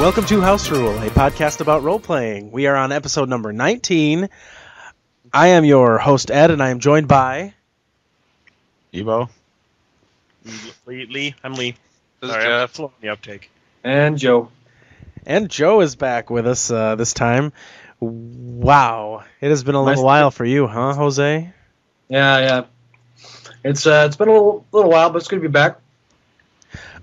Welcome to House Rule, a podcast about role-playing. We are on episode number 19. I am your host, Ed, and I am joined by... Evo. Lee. I'm Lee. This Sorry, is I'm Jeff. slow on the uptake. And Joe. And Joe is back with us this time. Wow. It has been a little while for you, huh, Jose? Yeah. It's been a little while, but it's good to be back.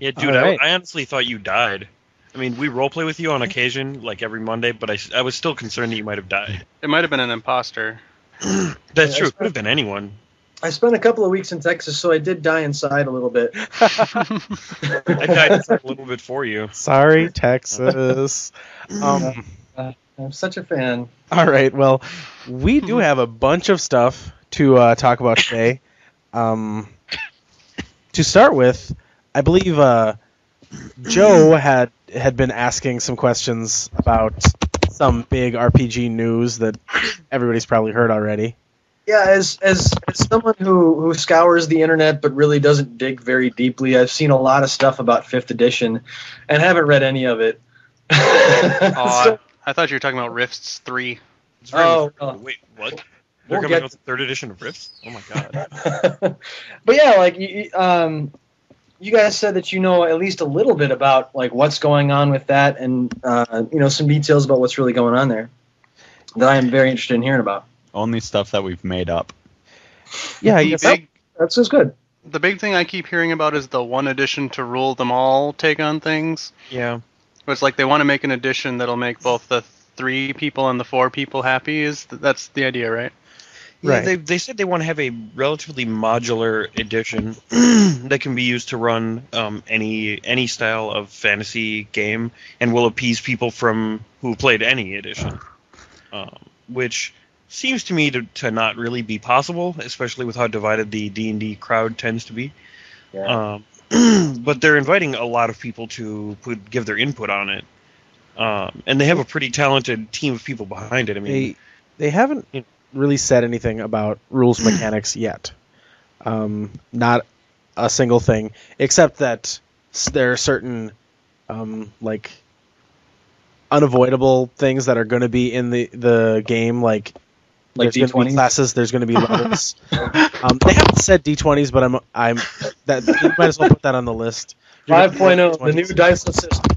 Yeah, dude, Right. I honestly thought you died. I mean, we roleplay with you on occasion, like every Monday, but I was still concerned that you might have died. It might have been an imposter. That's true. It could have been anyone. I spent a couple of weeks in Texas, so I did die inside a little bit. I died a little bit for you. Sorry, Texas. I'm such a fan. All right, well, we do have a bunch of stuff to talk about today. To start with, I believe Joe had been asking some questions about some big RPG news that everybody's probably heard already. Yeah, as someone who scours the internet but really doesn't dig very deeply, I've seen a lot of stuff about 5th edition and haven't read any of it. I thought you were talking about Rifts 3. Oh, Wait, what? They're We'll coming get- out with the 3rd edition of Rifts? Oh my god. But yeah, like you guys said that you know at least a little bit about like what's going on with that, and some details about what's really going on there that I am very interested in hearing about. Only stuff that we've made up. Yeah, That's just good. The big thing I keep hearing about is the 1 edition to rule them all take on things. Yeah. It's like they want to make an edition that'll make both the 3 people and the 4 people happy. That's the idea, right? Yeah, Right. they said they want to have a relatively modular edition that can be used to run any style of fantasy game and will appease people from who played any edition, which seems to me to not really be possible, especially with how divided the D&D crowd tends to be. Yeah. But they're inviting a lot of people to give their input on it, and they have a pretty talented team of people behind it. I mean, they haven't really said anything about rules mechanics yet. Not a single thing, except that there are certain like unavoidable things that are going to be in the game, like there's going to be D20s? classes, there's going to be levels. They haven't said D20s, but I'm that you might as well put that on the list. 5.0, the new diceless system.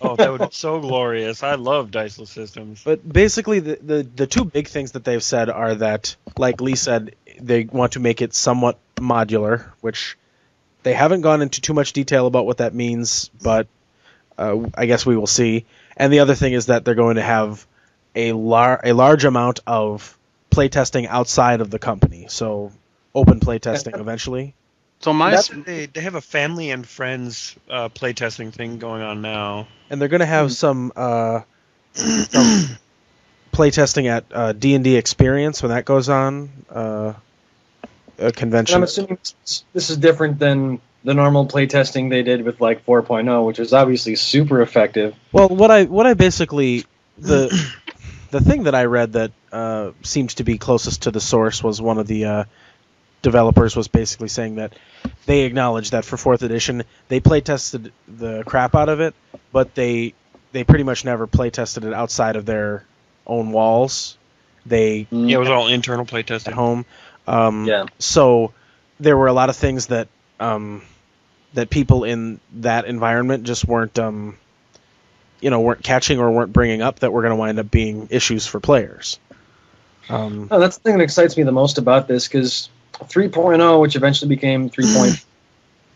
oh, that would be so glorious. I love diceless systems. But basically, the two big things that they've said are that, like Lee said, they want to make it somewhat modular, which they haven't gone into too much detail about what that means, but I guess we will see. And the other thing is that they're going to have a large amount of playtesting outside of the company, so open playtesting eventually. So They have a family and friends playtesting thing going on now. And they're going to have some playtesting at D&D Experience when that goes on, a convention. And I'm assuming this is different than the normal playtesting they did with like 4.0, which is obviously super effective. Well, what I basically the thing that I read that seems to be closest to the source was one of the developers was basically saying that they acknowledged that for 4th edition they playtested the crap out of it, but they pretty much never playtested it outside of their own walls. They Yeah, it was all internal at playtesting. home. Yeah. So there were a lot of things that that people in that environment just weren't weren't catching or weren't bringing up that were going to wind up being issues for players. That's the thing that excites me the most about this, because 3.0, which eventually became 3.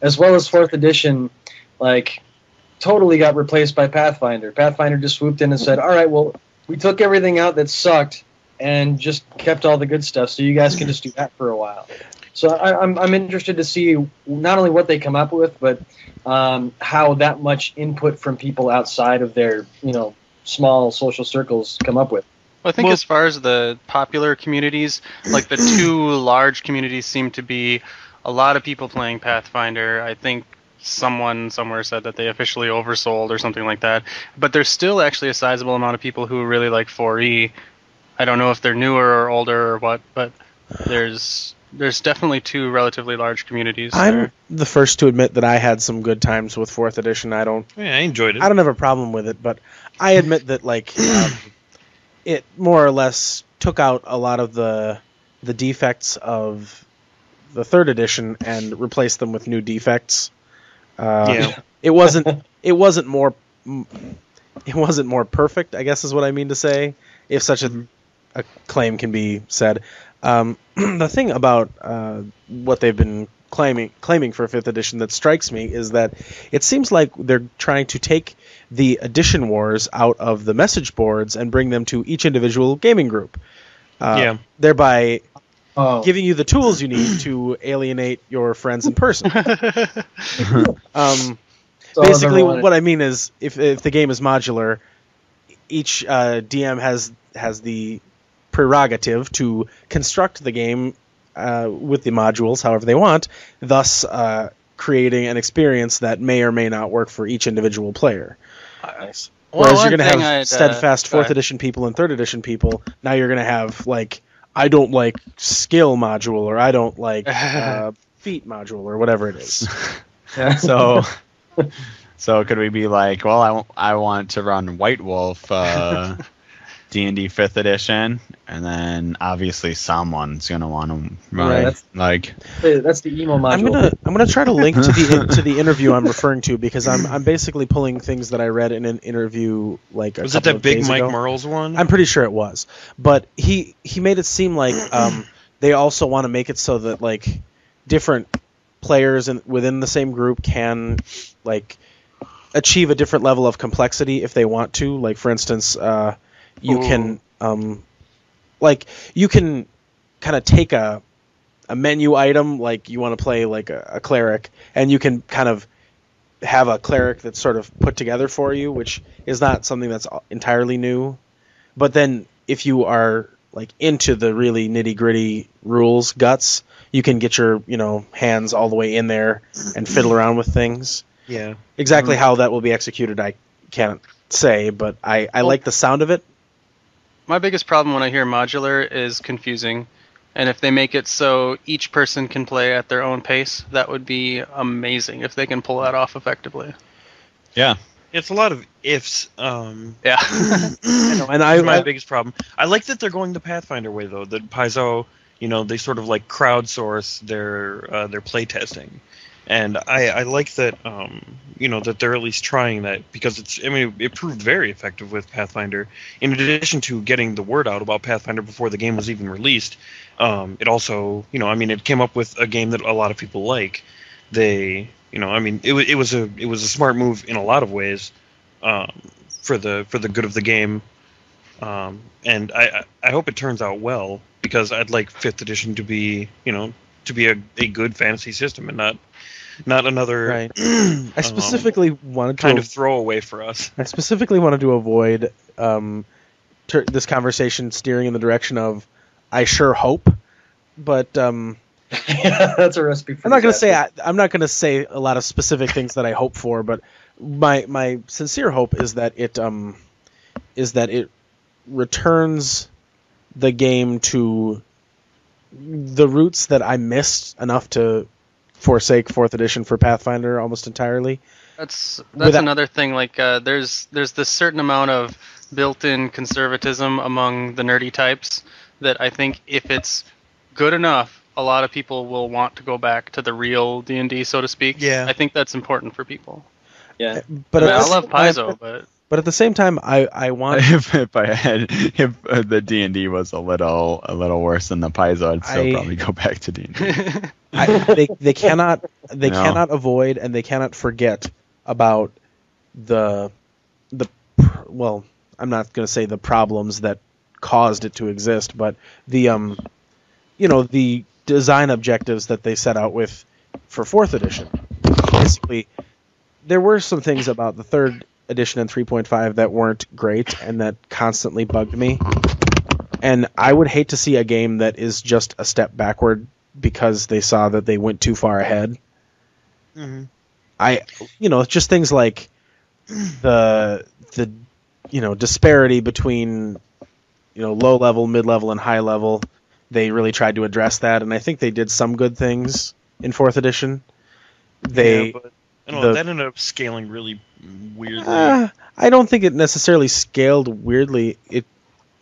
As well as 4th edition, like, totally got replaced by Pathfinder. Pathfinder just swooped in and said, all right, well, we took everything out that sucked and just kept all the good stuff, so you guys can just do that for a while. So I'm interested to see not only what they come up with, but how that much input from people outside of their, small social circles come up with. Well, I think as far as the popular communities, like the 2 large communities seem to be a lot of people playing Pathfinder. I think someone somewhere said that they officially oversold or something like that. But there's still actually a sizable amount of people who really like 4E. I don't know if they're newer or older or what, but there's There's definitely two relatively large communities I'm there. the first to admit that I had some good times with 4th edition. I enjoyed it. don't have a problem with it, but I admit that it more or less took out a lot of the defects of the 3rd edition and replaced them with new defects. It wasn't more perfect, I guess is what I mean to say, if such a claim can be said. The thing about what they've been claiming for 5th edition that strikes me is that it seems like they're trying to take the edition wars out of the message boards and bring them to each individual gaming group. Thereby giving you the tools you need to alienate your friends in person. Basically, what I mean is, if the game is modular, each DM has the prerogative to construct the game with the modules however they want, thus creating an experience that may or may not work for each individual player. Whereas you're going to have steadfast 4th edition people and 3rd edition people. Now you're going to have, like, I don't like skill module, or I don't like feat module, or whatever it is. So could we be like, well, I want to run White Wolf D&D 5th edition, and then obviously someone's gonna want to run that's the emo module. I'm gonna try to link to the interview I'm referring to, because I'm basically pulling things that I read in an interview like a was it couple that of big days Mike ago. Mearls one? I'm pretty sure it was, but he made it seem like they also want to make it so that, like, different players within the same group can, like, achieve a different level of complexity if they want to. Like, for instance, you can kind of take a menu item, like you want to play like a cleric, and you can kind of have a cleric that's sort of put together for you, which is not something that's entirely new. But then if you are, like, into the really nitty-gritty rules guts, you can get your hands all the way in there and fiddle around with things. Yeah. Exactly how that will be executed, I can't say, but I like the sound of it. My biggest problem when I hear modular is confusing. And if they make it so each person can play at their own pace, that would be amazing if they can pull that off effectively. Yeah. It's a lot of ifs. Yeah. I know, and That's my biggest problem. I like that they're going the Pathfinder way, though. That Paizo, they sort of like crowdsource their play testing. And I like that, that they're at least trying that, because it proved very effective with Pathfinder. In addition to getting the word out about Pathfinder before the game was even released, it also, it came up with a game that a lot of people like. It was a smart move in a lot of ways, for the good of the game. And I hope it turns out well, because I'd like 5th edition to be, a good fantasy system and not another right. I specifically wanted to kind of throwaway for us. I specifically wanted to avoid this conversation steering in the direction of I sure hope, but yeah, that's a recipe for I'm not going to say a lot of specific things that I hope for, but my sincere hope is that it returns the game to the roots that I missed enough to forsake 4th edition for Pathfinder almost entirely. That's another thing. Like, there's this certain amount of built-in conservatism among the nerdy types that I think if it's good enough, a lot of people will want to go back to the real D&D, so to speak. Yeah. I think that's important for people. Yeah. But I love Paizo, but at the same time, I want if the D&D was a little worse than the Paizo, I'd still probably go back to D&D. They cannot avoid and they cannot forget about the well, I'm not going to say the problems that caused it to exist, but the the design objectives that they set out with for 4th edition. Basically, there were some things about the 3rd edition and 3.5 that weren't great and that constantly bugged me. And I would hate to see a game that is just a step backward because they saw that they went too far ahead. Mm-hmm. Just things like the disparity between low level, mid level, and high level. they really tried to address that, and I think they did some good things in 4th edition. That ended up scaling really weirdly. I don't think it necessarily scaled weirdly.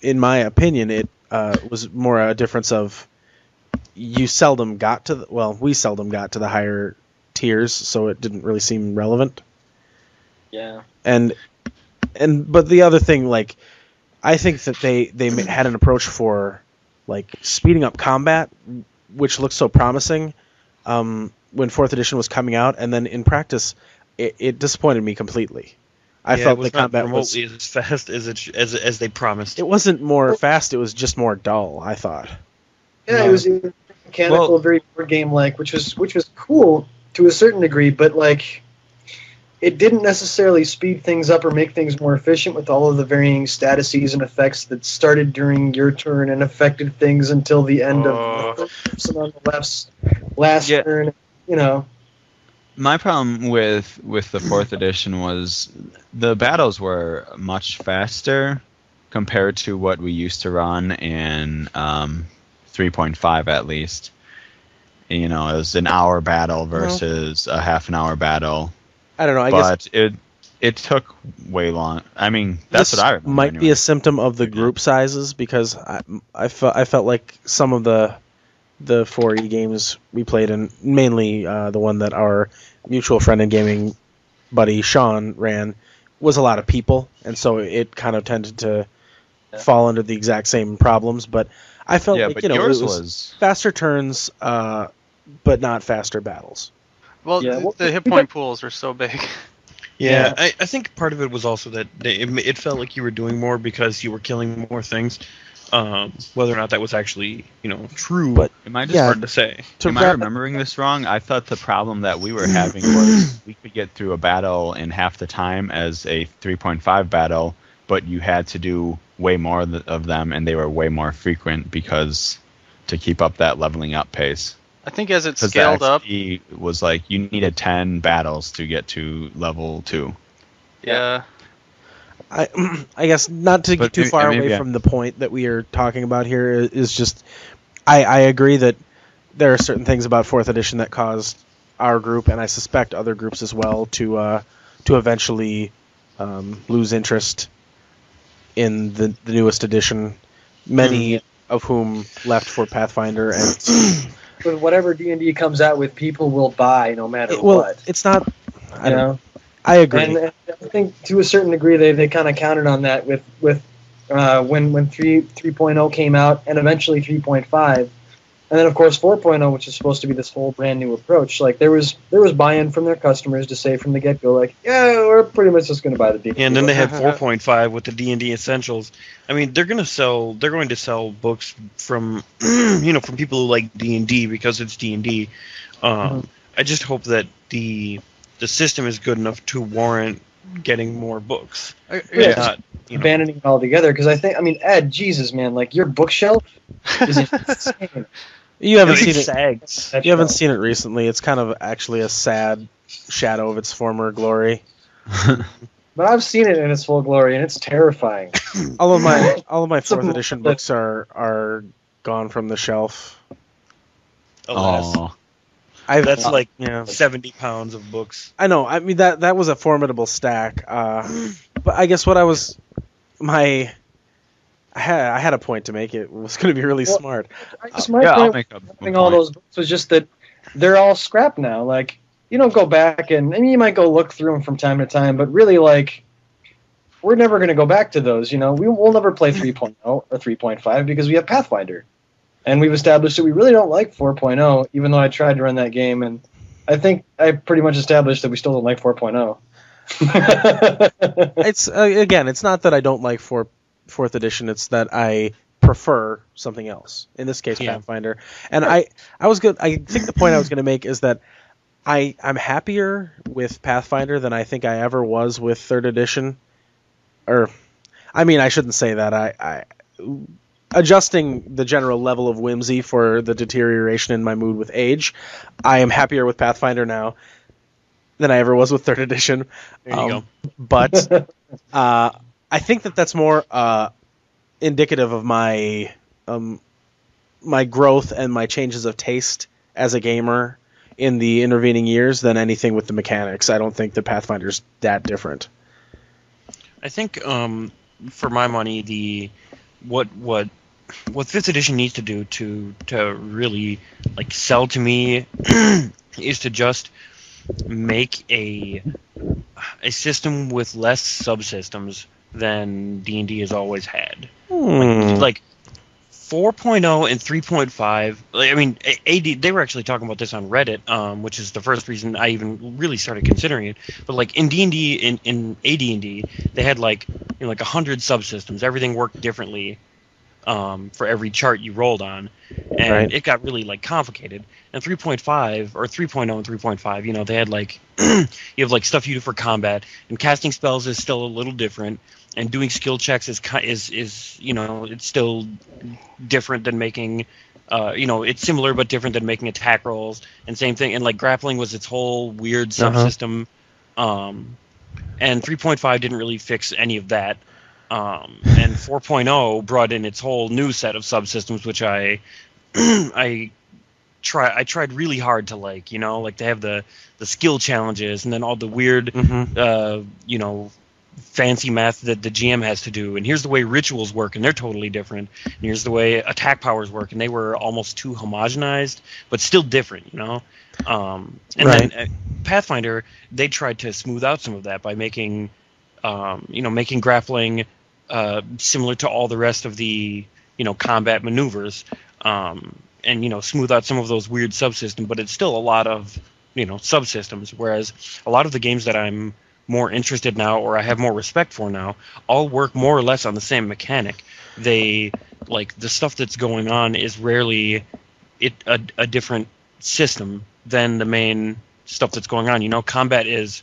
In my opinion, it was more a difference of we seldom got to the higher tiers, so it didn't really seem relevant. Yeah. But the other thing, like, I think that they had an approach for like speeding up combat, which looked so promising when 4th edition was coming out, and then in practice, it disappointed me completely. I felt the combat was as fast as they promised. It wasn't more fast; it was just more dull. I thought. Yeah, it was mechanical, very board game like, which was cool to a certain degree, but like, it didn't necessarily speed things up or make things more efficient with all of the varying statuses and effects that started during your turn and affected things until the end of the person on the left's last turn. You know. My problem with the 4th edition was the battles were much faster compared to what we used to run in 3.5 at least. You know, it was an hour battle versus a half an hour battle. I don't know. I guess it took way long. I mean, that's what I remember. Might be a symptom of the group sizes, because I felt like some of the 4E games we played, and mainly the one that our mutual friend and gaming buddy Sean ran, was a lot of people, and so it kind of tended to fall under the exact same problems. But I felt like yours it was faster turns, but not faster battles. Well, the hit point pools are so big. Yeah, I think part of it was also that it felt like you were doing more because you were killing more things. Whether or not that was actually, true, but hard to say. Am I remembering this wrong? I thought the problem that we were having was we could get through a battle in half the time as a 3.5 battle, but you had to do way more of them, and they were way more frequent to keep up that leveling up pace. I think as it scaled up, it was like you needed 10 battles to get to level 2. Yeah. I guess not to get too far away from the point that we are talking about here is just I agree that there are certain things about 4th edition that caused our group, and I suspect other groups as well, to eventually lose interest in the newest edition. Many of whom left for Pathfinder, and with whatever D&D comes out with, people will buy no matter what. It's not. I don't know. I agree. And I think to a certain degree they kind of counted on that with when 3.0 came out, and eventually 3.5, and then of course 4.0, which is supposed to be this whole brand new approach. Like there was buy-in from their customers to say from the get-go, like, yeah, we're pretty much just going to buy the D&D. And then they had 4.5 with the D&D Essentials. I mean, they're going to sell books from from people who like D&D because it's D&D. I just hope that the system is good enough to warrant getting more books. Abandoning it altogether, because Ed, Jesus, man, like your bookshelf is insane. You haven't seen it. You haven't seen it recently. It's kind of actually a sad shadow of its former glory. But I've seen it in its full glory, and it's terrifying. all of my 4th edition books are gone from the shelf. Oh. That's like 70 pounds of books. I know. I mean that was a formidable stack. But I guess what I had a point to make. It was going to be really smart. I'll make having all those books was just that they're all scrapped now. Like, you don't go back and you might go look through them from time to time, but really, like, we're never going to go back to those. We'll never play 3.0 or 3.5 because we have Pathfinder. And we've established that we really don't like 4.0, even though I tried to run that game, and I think I pretty much established that we still don't like 4.0. It's not that I don't like 4th edition, it's that I prefer something else. In this case, Pathfinder. And I think the point I was going to make is that I'm happier with Pathfinder than I think I ever was with 3rd edition. I shouldn't say that. Adjusting the general level of whimsy for the deterioration in my mood with age, I am happier with Pathfinder now than I ever was with 3rd edition. There you go. But I think that's more indicative of my my growth and my changes of taste as a gamer in the intervening years than anything with the mechanics. I don't think the Pathfinder's that different. I think, for my money, what 5th edition needs to do to really like sell to me is to just make a system with less subsystems than D&D has always had. Like 4.0 and 3.5. I mean, AD. They were actually talking about this on Reddit, which is the first reason I even really started considering it. But like in D&D, in AD&D, they had like 100 subsystems. Everything worked differently for every chart you rolled on, and it got really like complicated. And 3.5 or 3.0 and 3.5, they had like you have like stuff you do for combat, and casting spells is still a little different. And doing skill checks is it's still different than making, it's similar but different than making attack rolls. And same thing, and like grappling was its whole weird subsystem. And 3.5 didn't really fix any of that. And 4.0 brought in its whole new set of subsystems, which I tried really hard to like they have the skill challenges, and then all the weird, fancy math that the GM has to do, and here's the way rituals work, and they're totally different, and here's the way attack powers work, and they were almost too homogenized but still different. Then Pathfinder, they tried to smooth out some of that by making grappling similar to all the rest of the combat maneuvers, and smooth out some of those weird subsystems, but it's still a lot of subsystems, whereas a lot of the games that I'm more interested now, or I have more respect for now, all work more or less on the same mechanic. They like the stuff that's going on is rarely a different system than the main stuff that's going on. Combat is,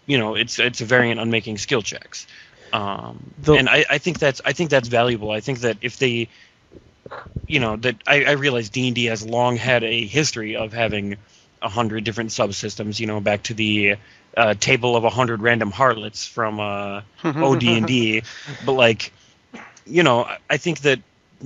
it's a variant on making skill checks, and I think that's valuable. I think that if they, that I realize D&D has long had a history of having 100 different subsystems. Back to the table of 100 random harlots from OD&D, but like, I think that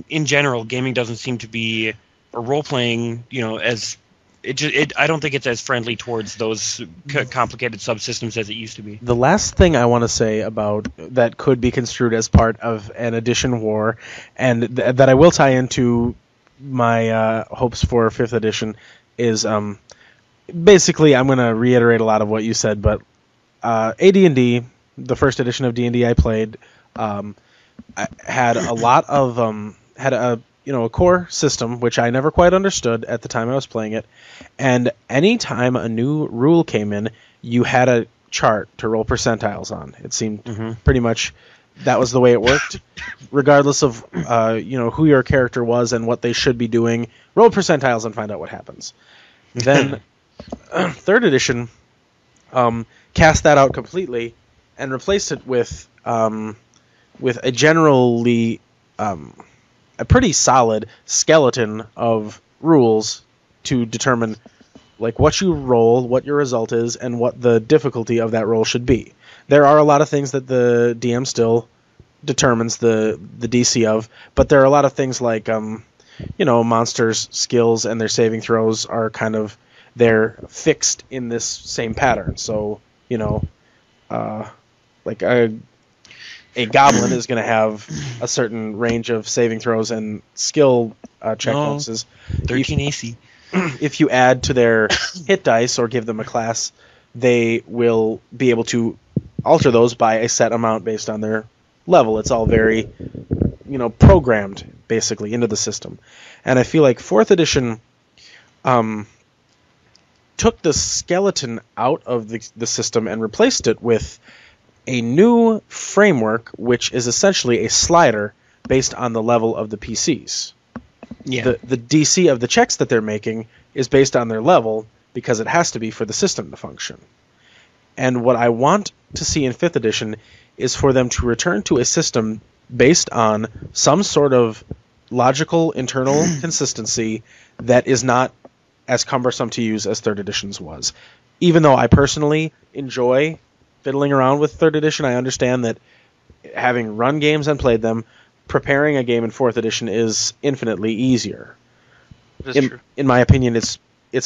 in general, gaming doesn't seem to be, or role playing, as I don't think it's as friendly towards those complicated subsystems as it used to be. The last thing I want to say about that could be construed as part of an edition war, and that I will tie into my hopes for 5th edition, is basically, I'm going to reiterate a lot of what you said, but AD&D, the first edition of D&D I played, had a lot of had a core system which I never quite understood at the time I was playing it, and any time a new rule came in, you had a chart to roll percentiles on. It seemed pretty much that was the way it worked, regardless of who your character was and what they should be doing. Roll percentiles and find out what happens. Then 3rd edition cast that out completely and replaced it with a generally a pretty solid skeleton of rules to determine like what you roll, what your result is, and what the difficulty of that roll should be. There are a lot of things that the DM still determines the DC of, but there are a lot of things like monsters' skills and their saving throws are kind of, they're fixed in this same pattern. So, like a goblin is going to have a certain range of saving throws and skill check bonuses. 13 AC. If you add to their hit dice or give them a class, they will be able to alter those by a set amount based on their level. It's all very, programmed basically into the system. And I feel like 4th edition took the skeleton out of the system and replaced it with a new framework, which is essentially a slider based on the level of the PCs. Yeah. The DC of the checks that they're making is based on their level because it has to be for the system to function. And what I want to see in 5th edition is for them to return to a system based on some sort of logical internal consistency that is not as cumbersome to use as 3rd edition's was. Even though I personally enjoy fiddling around with 3rd edition, I understand that having run games and played them, preparing a game in 4th edition is infinitely easier. That's true. In my opinion, it's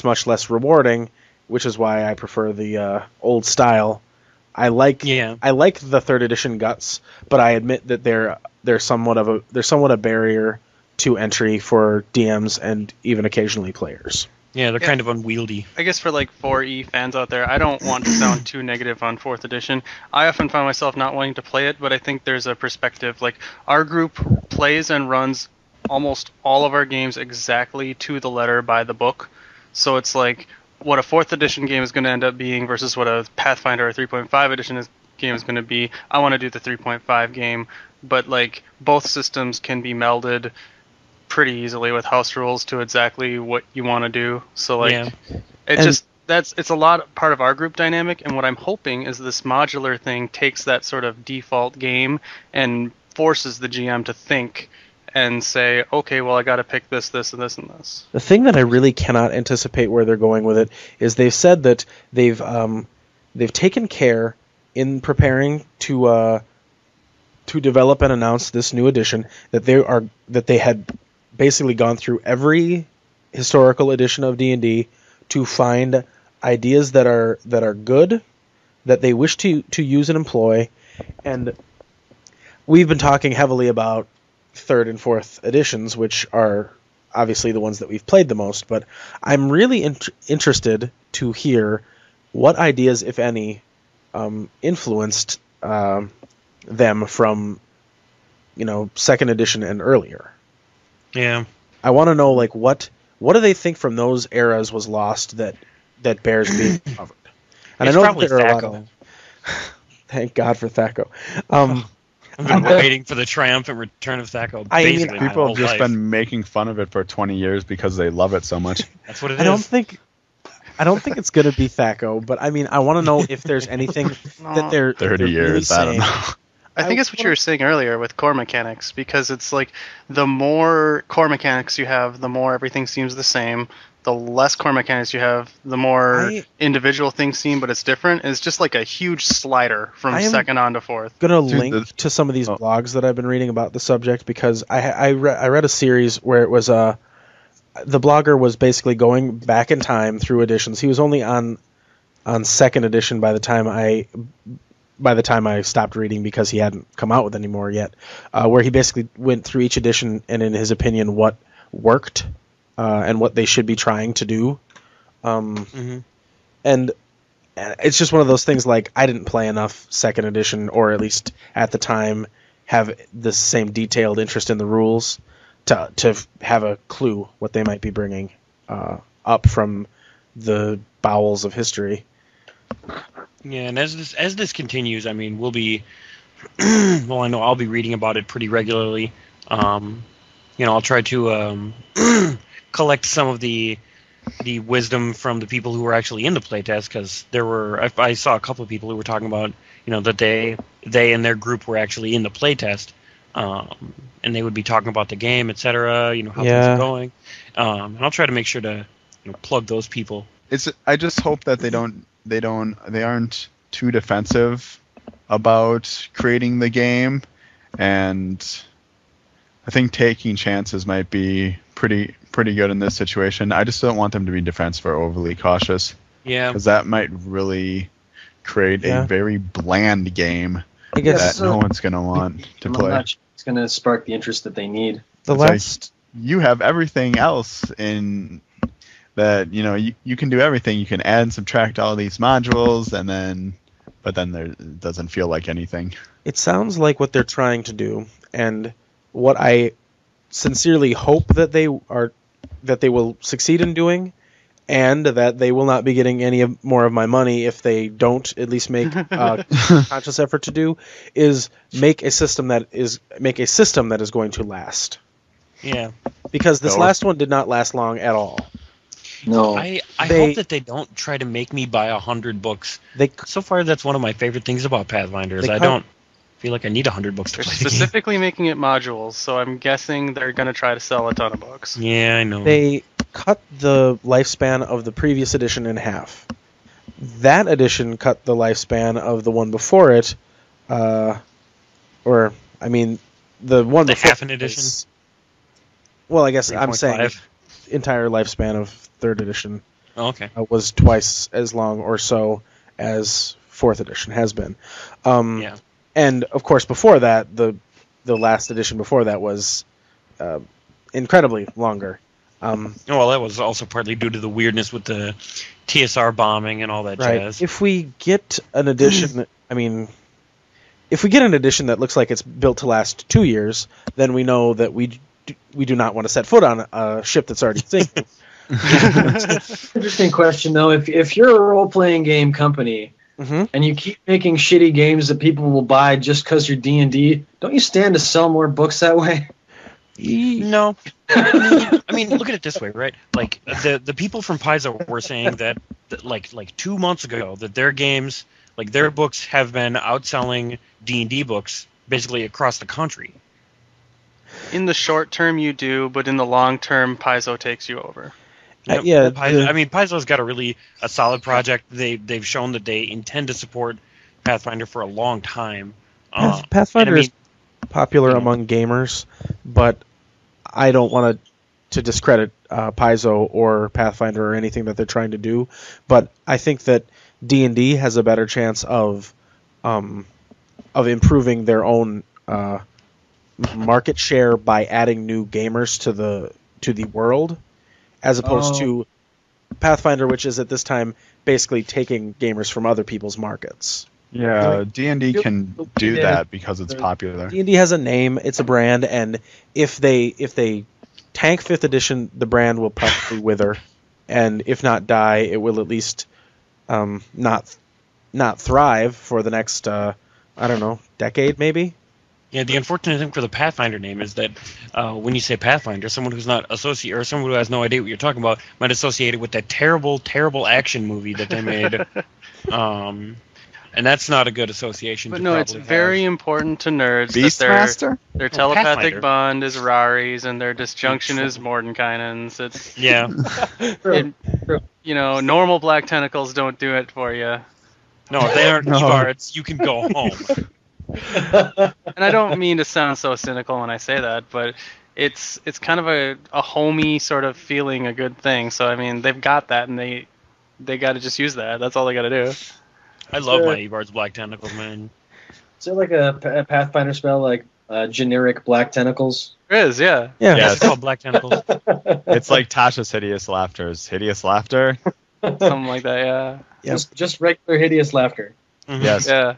much less rewarding, which is why I prefer the old style. I like the 3rd edition guts, but I admit that they're somewhat a barrier to entry for DMs and even occasionally players. Yeah, they're kind of unwieldy. I guess for like 4E fans out there, I don't want to sound too negative on 4th edition. I often find myself not wanting to play it, but I think there's a perspective. Like, our group plays and runs almost all of our games exactly to the letter by the book. So it's like what a 4th edition game is going to end up being versus what a Pathfinder or 3.5 edition game is going to be. I want to do the 3.5 game, but like both systems can be melded pretty easily with house rules to exactly what you want to do. So like it's a lot part of our group dynamic, and what I'm hoping is this modular thing takes that sort of default game and forces the GM to think and say, okay, well, I got to pick this, this, and this, and this. The thing that I really cannot anticipate where they're going with it is they've said that they've taken care in preparing to develop and announce this new edition that they had basically gone through every historical edition of D&D to find ideas that are good, that they wish to use and employ, and we've been talking heavily about 3rd and 4th editions, which are obviously the ones that we've played the most, but I'm really interested to hear what ideas, if any, influenced them from 2nd edition and earlier. Yeah. I want to know, like, what do they think from those eras was lost that bears being covered? And It's I know probably that there are a lot Thaco. of... Thank God for Thaco. I've been waiting for the triumphant return of Thaco. Basically, my People whole have just life. been making fun of it for 20 years because they love it so much. That's what it is. I don't think it's going to be Thaco, but I mean, I want to know if there's anything that they're 30 really years, I don't saying. know. I think it's what you were saying earlier with core mechanics, because it's like the more core mechanics you have, the more everything seems the same. The less core mechanics you have, the more individual things seem, but it's different. It's just like a huge slider from 2nd on to 4th. I'm going to link to some of these blogs that I've been reading about the subject, because I read a series where it was the blogger was basically going back in time through editions. He was only on 2nd edition by the time I stopped reading, because he hadn't come out with any more yet, where he basically went through each edition and, in his opinion, what worked and what they should be trying to do. And it's just one of those things, like, I didn't play enough 2nd edition, or at least at the time have the same detailed interest in the rules to have a clue what they might be bringing up from the bowels of history. Yeah, and as this continues, I mean, we'll be well, I know I'll be reading about it pretty regularly. I'll try to collect some of the wisdom from the people who were actually in the playtest, because I saw a couple of people who were talking about that they and their group were actually in the playtest, and they would be talking about the game, etc. How things are going, and I'll try to make sure to plug those people. I just hope that they aren't too defensive about creating the game, and I think taking chances might be pretty good in this situation. I just don't want them to be defensive or overly cautious. Yeah, because that might really create a very bland game that no one's going to want to play. It's going to spark the interest that they need. You have everything else in that, you can do everything. You can add and subtract all these modules, but then it doesn't feel like anything. It sounds like what they're trying to do, and what I sincerely hope that they will succeed in doing, and that they will not be getting any more of my money if they don't at least make a conscious effort to do, is make a system that is going to last. Yeah. Because this last one did not last long at all. No. I hope that they don't try to make me buy 100 books. So far, that's one of my favorite things about Pathfinder, is I don't feel like I need 100 books to play the game. Specifically making it modules, so I'm guessing they're going to try to sell a ton of books. Yeah, I know. They cut the lifespan of the previous edition in half. That edition cut the lifespan of the one before it, the one The before half an edition? Well, I guess I'm saying 3.5? entire lifespan of 3rd edition Oh, okay. was twice as long or so as 4th edition has been. Yeah. And of course, before that, the last edition before that was incredibly longer. Well, that was also partly due to the weirdness with the TSR bombing and all that Right. jazz. If we get an edition, if we get an edition that looks like it's built to last 2 years, then we know that we do not want to set foot on a ship that's already sinking. Interesting question though. If you're a role-playing game company and you keep making shitty games that people will buy just because you're D&D, don't you stand to sell more books that way? No. I mean, look at it this way, right? Like the people from Paizo were saying that like 2 months ago that their games, like their books, have been outselling D&D books basically across the country. In the short term, you do, but in the long term, Paizo takes you over. Yeah, Paizo, I mean, Paizo's got a solid project. They've shown that they intend to support Pathfinder for a long time. Pathfinder is and popular you know. among gamers, but I don't want to discredit Paizo or Pathfinder or anything that they're trying to do. But I think that D&D has a better chance of improving their own market share by adding new gamers to the world, as opposed to Pathfinder, which is at this time basically taking gamers from other people's markets. Yeah, D&D can do that because it's popular. D&D has a name, it's a brand, and if they tank 5th edition, the brand will probably wither, and if not die, it will at least not thrive for the next decade maybe. Yeah, the unfortunate thing for the Pathfinder name is that when you say Pathfinder, someone who's not associated or someone who has no idea what you're talking about might associate it with that terrible, terrible action movie that they made. And that's not a good association. But to no, it's probably very have. important to nerds Beastmaster? that their telepathic Pathfinder. bond is Rari's and their disjunction is Mordenkainen's. It's Yeah. normal black tentacles don't do it for you. No, if they aren't No. Evards, you can go home. And I don't mean to sound so cynical when I say that, but it's kind of a homey sort of feeling, a good thing. So I mean, they've got that, and they got to just use that. That's all they got to do. I love my Evards Black Tentacles, man. Is there like a Pathfinder spell like generic black tentacles? There is, yeah. Yeah. Yeah, it's called Black Tentacles. It's like Tasha's Hideous Laughter's Hideous Laughter. Something like that, yeah. Yep. Just regular hideous laughter. Yes. Yeah.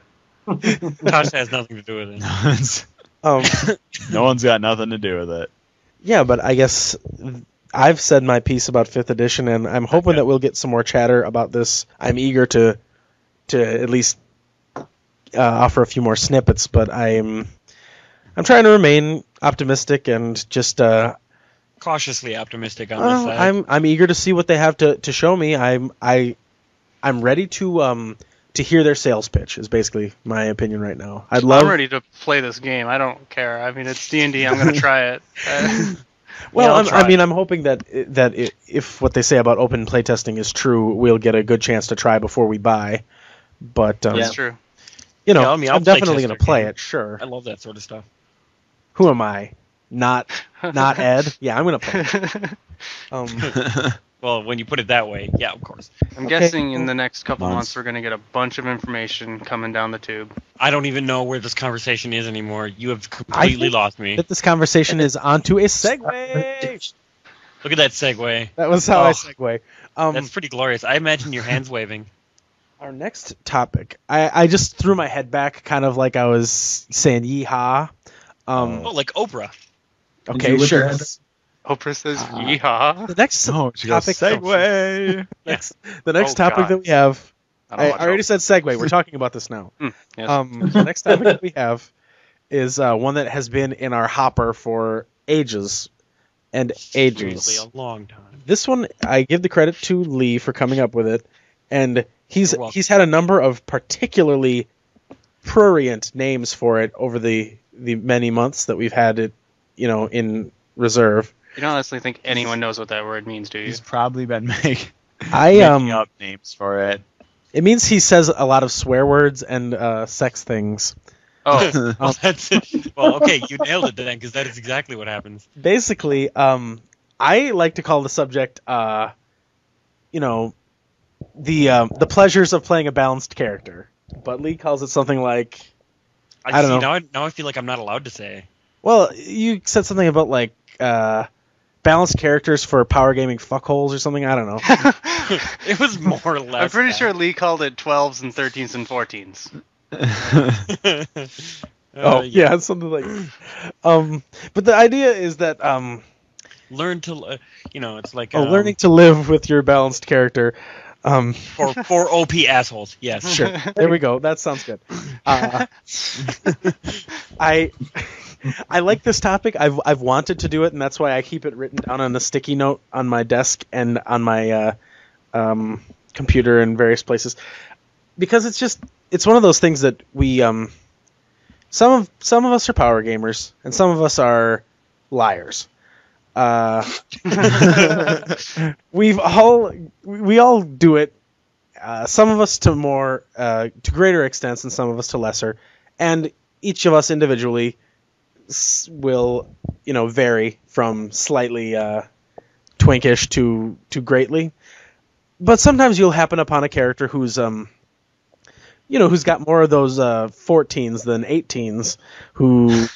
Tasha has nothing to do with it. No one's got nothing to do with it. Yeah, but I guess I've said my piece about 5th edition, and I'm hoping that we'll get some more chatter about this. I'm eager to at least offer a few more snippets, but I'm trying to remain optimistic and just Cautiously optimistic on this side. I'm eager to see what they have to show me. I'm ready to hear their sales pitch is basically my opinion right now. I'm ready to play this game. I don't care. I mean, it's D&D. I'm going to try it. Well, Yeah, I'm hoping that if what they say about open playtesting is true, we'll get a good chance to try before we buy. But That's true. Yeah, I mean, I'll I'm definitely playtest going to their play game. it. Sure. I love that sort of stuff. Who am I? Not Ed. Yeah, I'm going to play. Well, when you put it that way, yeah, of course. I'm Okay. guessing in the next couple Months. months we're going to get a bunch of information coming down the tube. I don't even know where this conversation is anymore. You have completely think lost me. That this conversation is onto a segue. Look at that segue. That was how I Oh. segue. That's pretty glorious. I imagine your hands waving. Our next topic, I just threw my head back, kind of like I was saying yeehaw. Oh, like Oprah. Okay, you whip your sure. head Oprah says, yeehaw. The next No, she goes, topic, segue. the next Oh, topic God. that we have. I don't I watch already Oprah. said segue. We're talking about this now. Yes. The next topic that we have is one that has been in our hopper for ages and ages. Seriously, a long time. This one, I give the credit to Lee for coming up with it, and You're welcome. he's had a number of particularly prurient names for it over the many months that we've had it, in reserve. You don't honestly think anyone knows what that word means, do you? He's probably been making I up names for it. It means he says a lot of swear words and sex things. Oh, Well, that's it. Well, okay, you nailed it then, because that is exactly what happens. Basically, I like to call the subject, you know, the pleasures of playing a balanced character. But Lee calls it something like, I don't know. Now I feel like I'm not allowed to say. Well, you said something about like balanced characters for power gaming fuckholes or something. I don't know. It was more or less. I'm pretty that. sure Lee called it 12s and 13s and 14s. Yeah, something like. But the idea is that Learn to, it's like learning to live with your balanced character. for OP assholes. Yes, Sure. There we go. That sounds good. I like this topic. I've wanted to do it, and that's why I keep it written down on a sticky note on my desk and on my computer in various places, because it's one of those things that we some of us are power gamers and some of us are liars. We all do it. Some of us to greater extents, and some of us to lesser, and each of us individually will, vary from slightly twinkish to greatly. But sometimes you'll happen upon a character who's who's got more of those 14s than 18s, who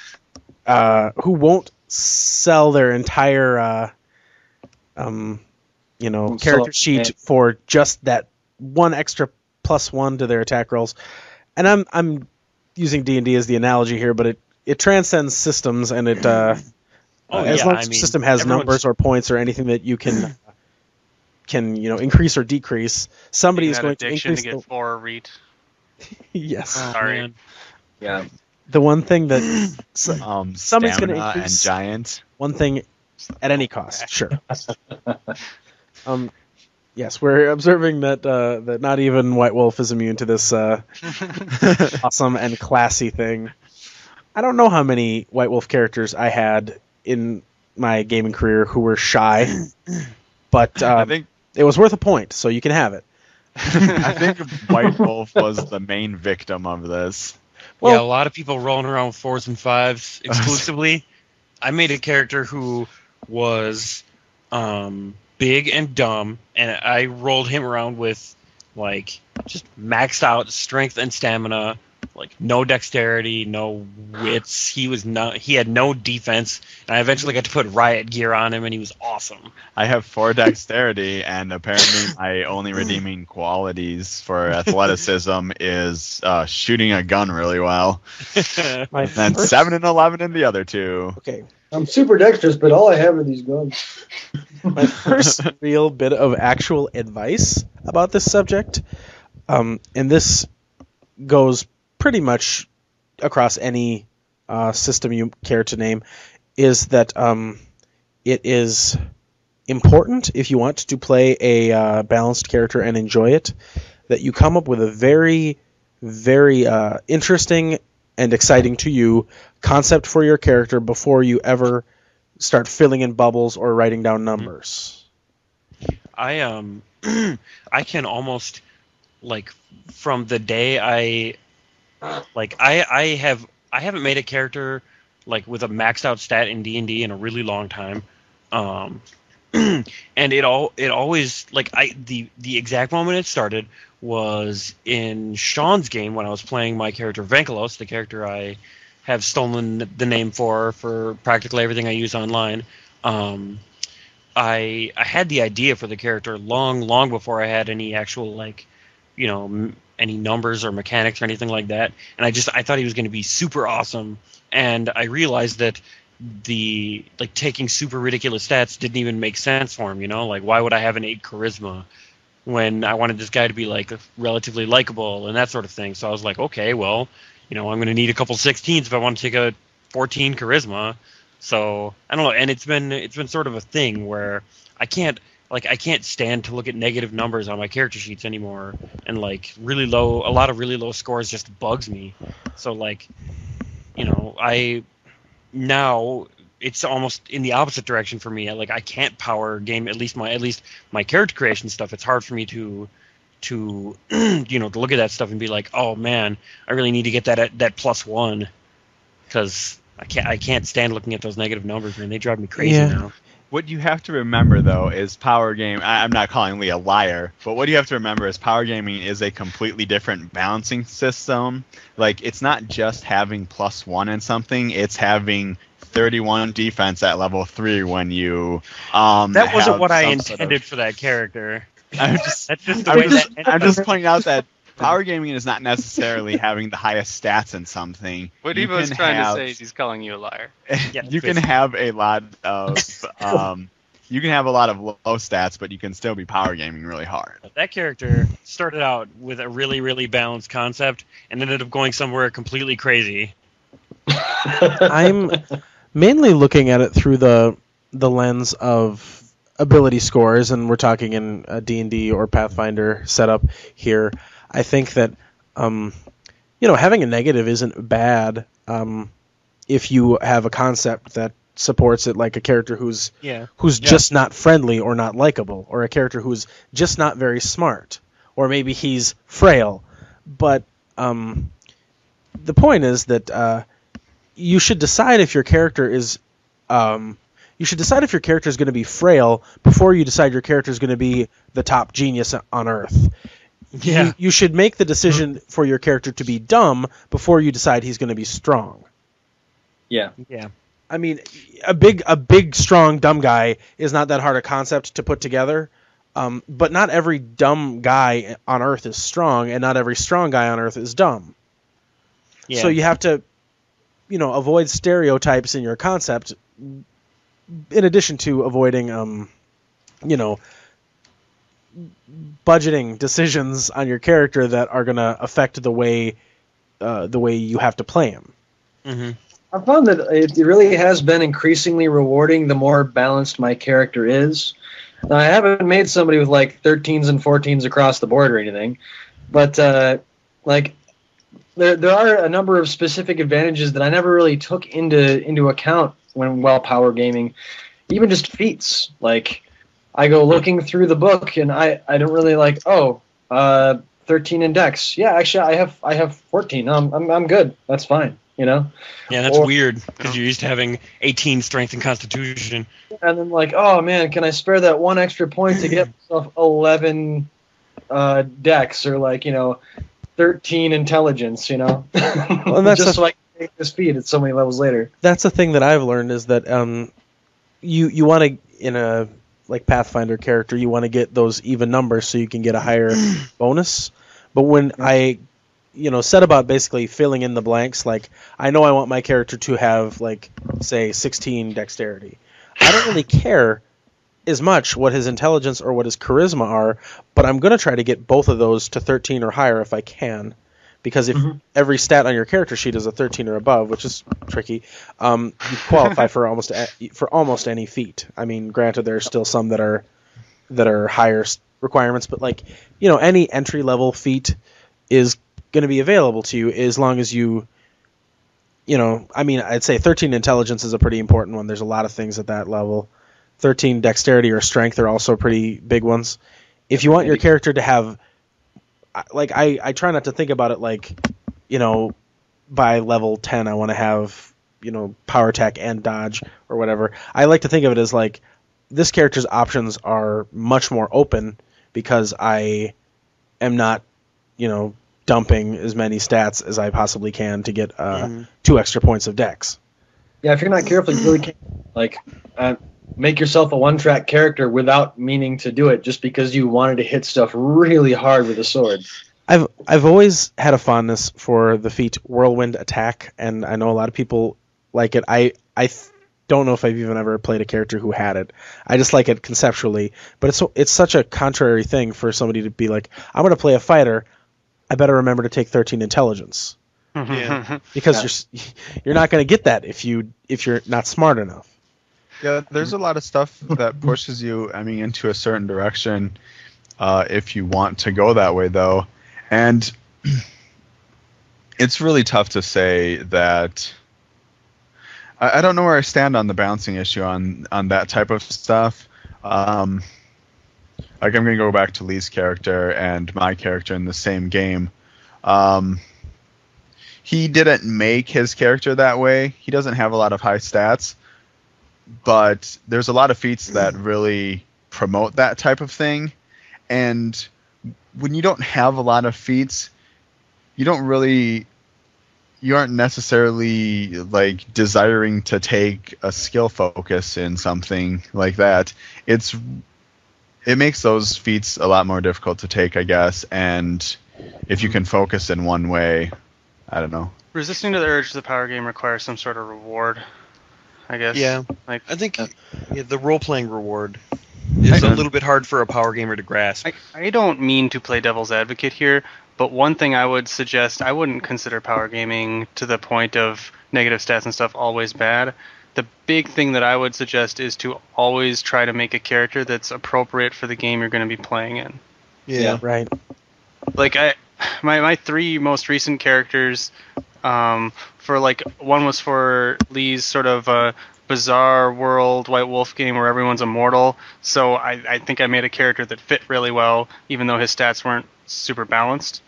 won't sell their entire character sheet for just that one extra +1 to their attack rolls. And I'm using D&D as the analogy here, but it transcends systems, and it as long as the system has numbers or points or anything that you can increase or decrease, somebody is going to increase to get 4 read. Yes. Sorry. Man. Yeah. The one thing that somebody's going to Stamina increase and giant. one thing at any cost. Sure. Yes, we're observing that that not even White Wolf is immune to this awesome and classy thing. I don't know how many White Wolf characters I had in my gaming career who were shy, but I think it was worth a point, so you can have it. I think White Wolf was the main victim of this. Well- Yeah, a lot of people rolling around with 4s and 5s exclusively. I made a character who was big and dumb, and I rolled him around with just maxed out strength and stamina, no dexterity, no wits. He had no defense, and I eventually got to put riot gear on him, and he was awesome. I have 4 dexterity, and apparently my only redeeming qualities for athleticism is shooting a gun really well. My And then first- 7 and 11 in the other 2. Okay. I'm super dexterous, but all I have are these guns. My first real bit of actual advice about this subject, and this goes pretty much across any system you care to name, is that it is important, if you want to play a balanced character and enjoy it, that you come up with a very, very interesting and exciting to you concept for your character before you ever start filling in bubbles or writing down numbers. I I can almost from the day I haven't made a character with a maxed out stat in D&D in a really long time. And it always the exact moment it started was in Sean's game when I was playing my character Venkalos, the character I have stolen the name for practically everything I use online. I had the idea for the character long before I had any actual any numbers or mechanics or anything like that, and I thought he was going to be super awesome, and I realized that the taking super ridiculous stats didn't even make sense for him. Why would I have an 8 charisma when I wanted this guy to be relatively likable and that sort of thing? So I was like, okay, well, I'm going to need a couple 16s if I want to take a 14 charisma. So I don't know, and it's been sort of a thing where I can't stand to look at negative numbers on my character sheets anymore, and a lot of really low scores just bugs me. So now it's almost in the opposite direction for me. I can't power game at least my character creation stuff. It's hard for me to to to look at that stuff and be like, oh man, I really need to get that +1, because I can't stand looking at those negative numbers, man. They drive me crazy now. What you have to remember, though, is power game. I'm not calling Lee a liar, but what you have to remember is power gaming is a completely different balancing system. Like, it's not just having +1 in something; it's having 31 defense at level 3 when you. That wasn't what I intended for that character. I'm just pointing out that power gaming is not necessarily having the highest stats in something. What Evo's trying to say is he's calling you a liar. You can have a lot of low stats, but you can still be power gaming really hard. That character started out with a really, really balanced concept and ended up going somewhere completely crazy. I'm mainly looking at it through the lens of ability scores, and we're talking in a D&D or Pathfinder setup here. I think that having a negative isn't bad if you have a concept that supports it, like a character who's just not friendly or not likable, or a character who's just not very smart, or maybe he's frail. But the point is that you should decide if your character is going to be frail before you decide your character is going to be the top genius on Earth. Yeah. You should make the decision for your character to be dumb before you decide he's going to be strong. Yeah. Yeah. I mean, a big, strong, dumb guy is not that hard a concept to put together. But not every dumb guy on Earth is strong, and not every strong guy on Earth is dumb. Yeah. So you have to, avoid stereotypes in your concept, in addition to avoiding, budgeting decisions on your character that are going to affect the way you have to play him. Mm-hmm. I found that it really has been increasingly rewarding the more balanced my character is. Now, I haven't made somebody with like 13s and 14s across the board or anything, but there are a number of specific advantages that I never really took into account while power gaming, even just feats. Like, I go looking through the book, and I don't really 13 in Dex. Yeah, actually, I have 14. I'm good. That's fine. Yeah, that's weird because you're used to having 18 strength and constitution. And then oh man, can I spare that one extra point to get myself 11 Dex or 13 intelligence? Well, and that's just so I can take this feat at so many levels later. That's the thing that I've learned is that you want to, in a Pathfinder character, you want to get those even numbers so you can get a higher bonus. But when I set about basically filling in the blanks, I know I want my character to have say 16 dexterity. I don't really care as much what his intelligence or what his charisma are, but I'm going to try to get both of those to 13 or higher if I can. Because if every stat on your character sheet is a 13 or above, which is tricky, you qualify for almost any feat. I mean, granted, there are still some that are higher requirements, but any entry level feat is going to be available to you as long as I'd say 13 intelligence is a pretty important one. There's a lot of things at that level. 13 dexterity or strength are also pretty big ones. If you want your character to have I try not to think about it by level 10 I want to have, power attack and dodge or whatever. I like to think of it as this character's options are much more open because I am not, dumping as many stats as I possibly can to get 2 extra points of dex. Yeah, if you're not careful, you really can't make yourself a one-track character without meaning to do it, just because you wanted to hit stuff really hard with a sword. I've always had a fondness for the feat Whirlwind Attack, and I know a lot of people like it. I don't know if I've even ever played a character who had it. I just like it conceptually, but it's such a contrary thing for somebody to be like, I'm going to play a fighter, I better remember to take 13 intelligence. Yeah. Because you're not going to get that if you're not smart enough. Yeah, there's a lot of stuff that pushes you, into a certain direction if you want to go that way, though. And it's really tough to say that. I don't know where I stand on the balancing issue on that type of stuff. like I'm going to go back to Lee's character and my character in the same game. He didn't make his character that way. He doesn't have a lot of high stats, but there's a lot of feats that really promote that type of thing. And when you don't have a lot of feats, you aren't necessarily like desiring to take a skill focus in something like that. It makes those feats a lot more difficult to take, I guess. And if you can focus in one way, I don't know. Resisting to the urge of the power game requires some sort of reward, I guess. Yeah, like I think the role-playing reward is a little bit hard for a power gamer to grasp. I don't mean to play devil's advocate here, but one thing I would suggest, I wouldn't consider power gaming to the point of negative stats and stuff always bad. The big thing that I would suggest is to always try to make a character that's appropriate for the game you're going to be playing in. Yeah, right. Like my 3 most recent characters, for like one was for Lee's sort of bizarre world White Wolf game where everyone's immortal. So I think I made a character that fit really well, even though his stats weren't super balanced.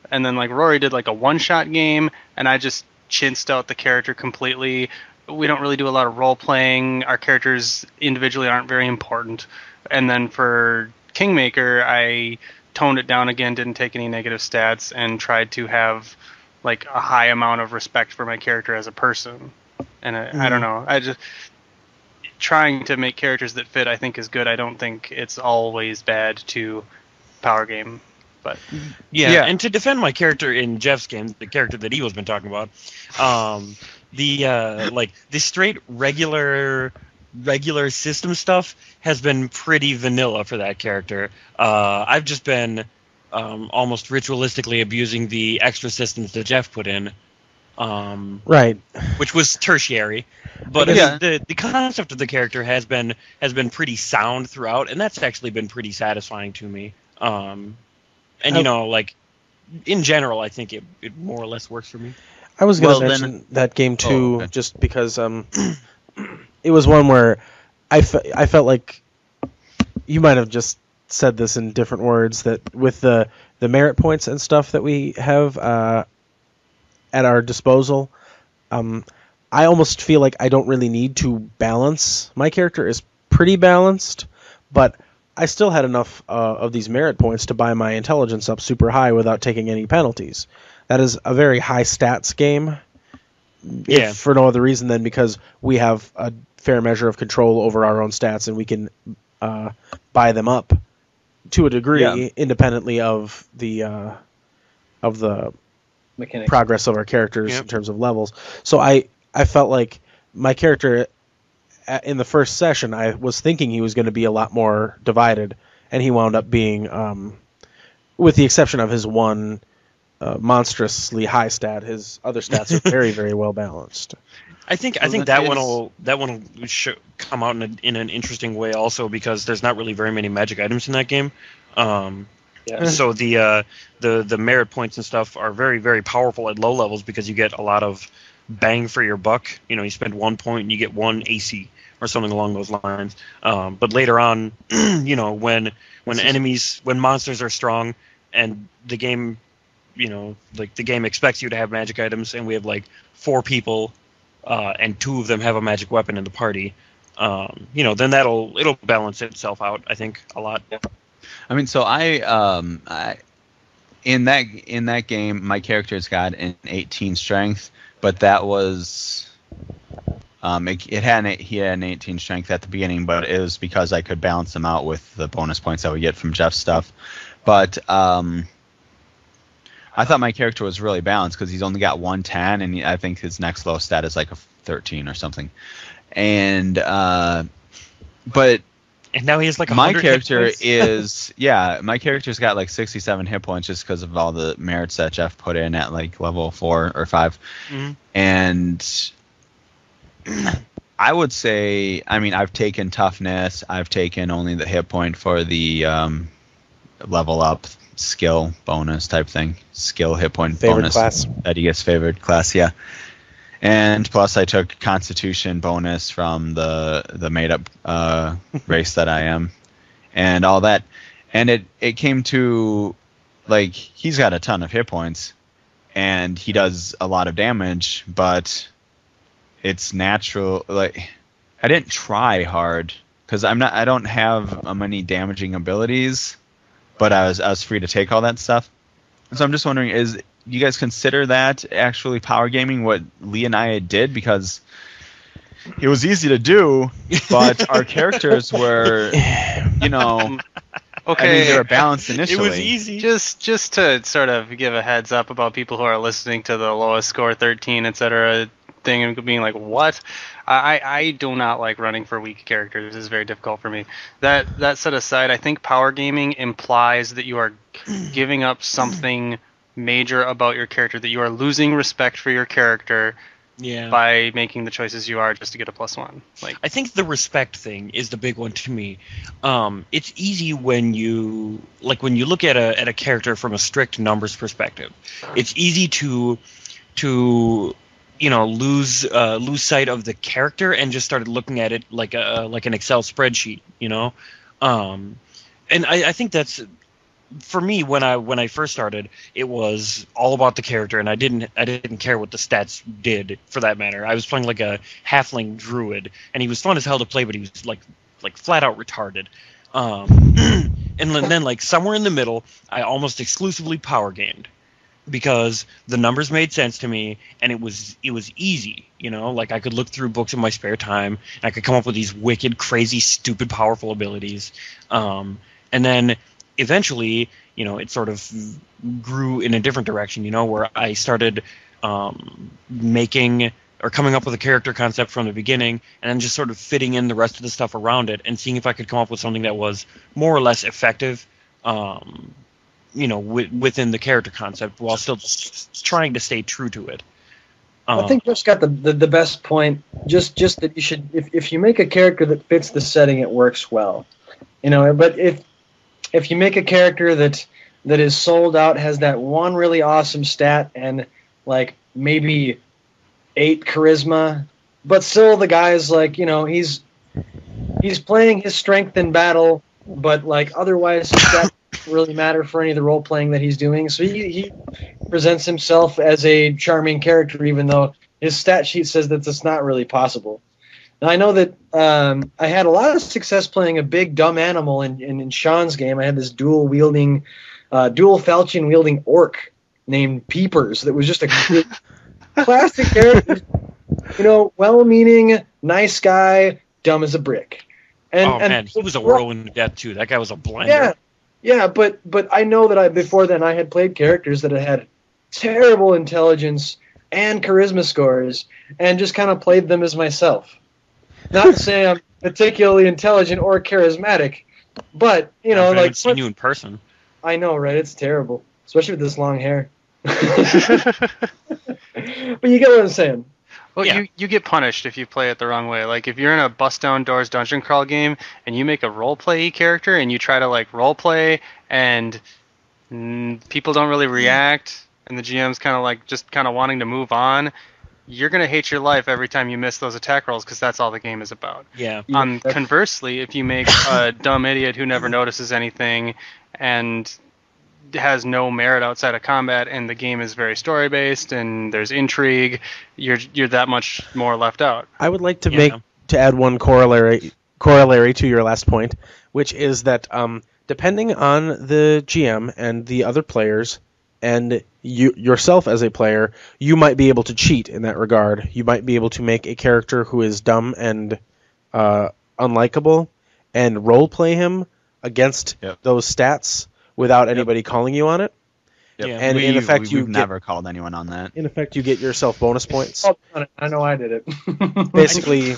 And then like Rory did like a one-shot game, and I just chinsed out the character completely. We don't really do a lot of role playing. Our characters individually aren't very important. And then for Kingmaker, I toned it down again, didn't take any negative stats, and tried to have like a high amount of respect for my character as a person. And I don't know. I just trying to make characters that fit, I think, is good. I don't think it's always bad to power game. But yeah, and to defend my character in Jeff's game, the character that Evil's been talking about, the straight regular system stuff has been pretty vanilla for that character. I've just been almost ritualistically abusing the extra systems that Jeff put in, right, which was tertiary. But Yeah. the concept of the character has been pretty sound throughout, and that's actually been pretty satisfying to me. And you know, like in general, I think it more or less works for me. I was going to mention that game too, just because it was one where I felt like you might have just said this in different words, that with the merit points and stuff that we have at our disposal, I almost feel like I don't really need to balance. My character is pretty balanced, but I still had enough of these merit points to buy my intelligence up super high without taking any penalties. That is a very high stats game. Yeah. For no other reason than because we have a fair measure of control over our own stats, and we can buy them up to a degree independently of the Mechanics. progress of our characters in terms of levels. So I felt like my character in the first session, I was thinking he was going to be a lot more divided, and he wound up being, with the exception of his one monstrously high stat, his other stats are very, very well balanced. I think that one will come out in an interesting way also, because there's not really very many magic items in that game. So the merit points and stuff are very, very powerful at low levels because you get a lot of bang for your buck. You know, you spend 1 point and you get 1 AC or something along those lines. But later on, you know, when monsters are strong and the game, you know, like the game expects you to have magic items, and we have like 4 people, and 2 of them have a magic weapon in the party, you know, then it'll balance itself out, I think, a lot. I mean, so I in that game, my character's got an 18 strength, but that was he had an 18 strength at the beginning, but it was because I could balance them out with the bonus points I would get from Jeff's stuff. But I thought my character was really balanced because he's only got 110, and I think his next low stat is like a 13 or something. And but. And now he has like my character my character's got like 67 hit points just because of all the merits that Jeff put in at like level 4 or 5. Mm-hmm. And I would say, I mean, I've taken toughness, I've taken only the hit point for the level up skill bonus type thing, skill hit point Favorite bonus class. that he gets favored class, yeah. And plus I took Constitution bonus from the made-up race that I am, and all that. And it came to, like, he's got a ton of hit points, and he does a lot of damage, but it's natural. Like, I didn't try hard because I don't have many damaging abilities, but I was free to take all that stuff. So I'm just wondering, do you guys consider that actually power gaming what Lee and I did? Because it was easy to do, but our characters were, Okay, I mean, they were balanced initially. It was easy. Just to sort of give a heads up about people who are listening to the lowest score 13, etc. thing and being like, what? I do not like running for weak characters. This is very difficult for me. That set aside, I think power gaming implies that you are giving up something major about your character, that you are losing respect for your character by making the choices you are just to get a +1. Like, I think the respect thing is the big one to me. It's easy when you look at a character from a strict numbers perspective. It's easy to lose sight of the character and just started looking at it like an Excel spreadsheet, and I think that's, for me, when I first started, it was all about the character, and I didn't care what the stats did, for that matter. I was playing like a halfling druid, and he was fun as hell to play, but he was like flat out retarded. And then like somewhere in the middle, I almost exclusively power gamed, because the numbers made sense to me, and it was easy, like I could look through books in my spare time, and I could come up with these wicked, crazy, stupid, powerful abilities, and then eventually, it sort of grew in a different direction, where I started making or coming up with a character concept from the beginning, and then just sort of fitting in the rest of the stuff around it and seeing if I could come up with something that was more or less effective, within the character concept while still trying to stay true to it. I think Jeff's got the best point. Just that you should, if you make a character that fits the setting, it works well. But if you make a character that is sold out, has that one really awesome stat and like maybe 8 charisma, but still the guy's like, he's playing his strength in battle, but like otherwise his stats don't really matter for any of the role playing that he's doing. So he presents himself as a charming character, even though his stat sheet says that it's not really possible. Now, I know that I had a lot of success playing a big dumb animal in Sean's game. I had this dual falchion wielding orc named Peepers that was just a classic character. Well-meaning, nice guy, dumb as a brick. And he was a whirlwind of death too. That guy was a blender. Yeah, but I know that before then I had played characters that had terrible intelligence and charisma scores, and just kind of played them as myself. Not to say I'm particularly intelligent or charismatic, but I haven't seen you in person. I know, right? It's terrible, especially with this long hair. But you get what I'm saying. Well, yeah. You get punished if you play it the wrong way. Like, if you're in a bust down doors dungeon crawl game and you make a roleplay character and you try to like roleplay and people don't really react and the GM's kind of wanting to move on, you're going to hate your life every time you miss those attack rolls, because that's all the game is about. Yeah. Conversely, if you make a dumb idiot who never notices anything and has no merit outside of combat, and the game is very story based and there's intrigue, you're that much more left out. I would like to add one corollary to your last point, which is that depending on the GM and the other players and you yourself as a player, you might be able to cheat in that regard. You might be able to make a character who is dumb and unlikable and roleplay him against those stats without anybody calling you on it. Yep. Yeah. And in effect, we've never called anyone on that. In effect, you get yourself bonus points. I know I did it. Basically,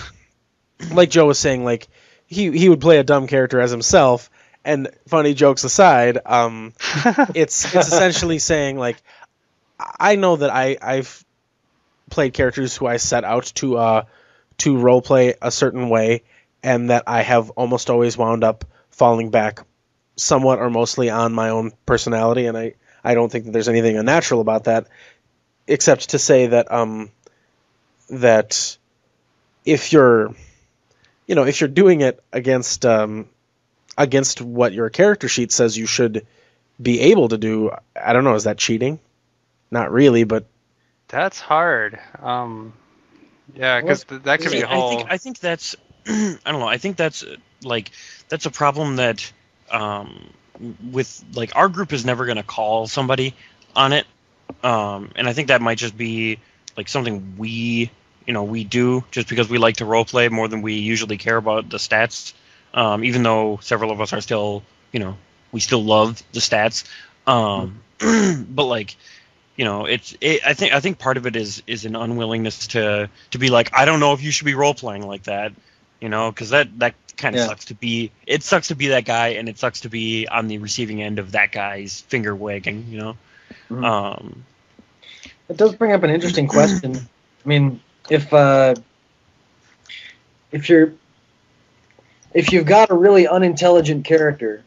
like Joe was saying, like he would play a dumb character as himself. And funny jokes aside, it's essentially saying, like, I know that I've played characters who I set out to roleplay a certain way, and that I have almost always wound up falling back somewhat or mostly on my own personality, and I don't think that there's anything unnatural about that, except to say that that if you're doing it against against what your character sheet says you should be able to do. I don't know, is that cheating? Not really, but That's hard. Yeah, because that could be a whole. I think that's I don't know. I think that's that's a problem that with like our group is never going to call somebody on it, and I think that might just be like something we do just because we like to role play more than we usually care about the stats. Even though several of us are still we still love the stats, but like. I think part of it is an unwillingness to be like, I don't know if you should be role playing like that, because that kind of sucks to be. It sucks to be that guy, and it sucks to be on the receiving end of that guy's finger wagging. Mm-hmm. It does bring up an interesting question. I mean, if you've got a really unintelligent character,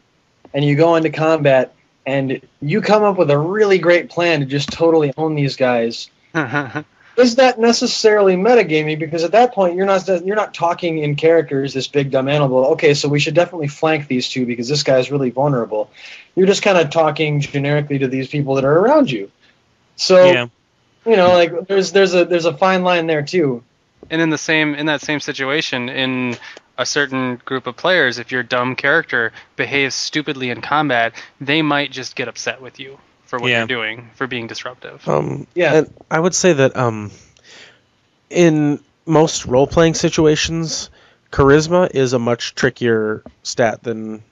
and you go into combat. And you come up with a really great plan to just totally own these guys. Is that necessarily metagaming? Because at that point, you're not talking in characters, this big dumb animal. Okay, so we should definitely flank these two because this guy's really vulnerable. You're just kind of talking generically to these people that are around you. So, like there's a fine line there too. And in that same situation, in a certain group of players, if your dumb character behaves stupidly in combat, they might just get upset with you for what you're doing, for being disruptive. And I would say that in most role-playing situations, charisma is a much trickier stat than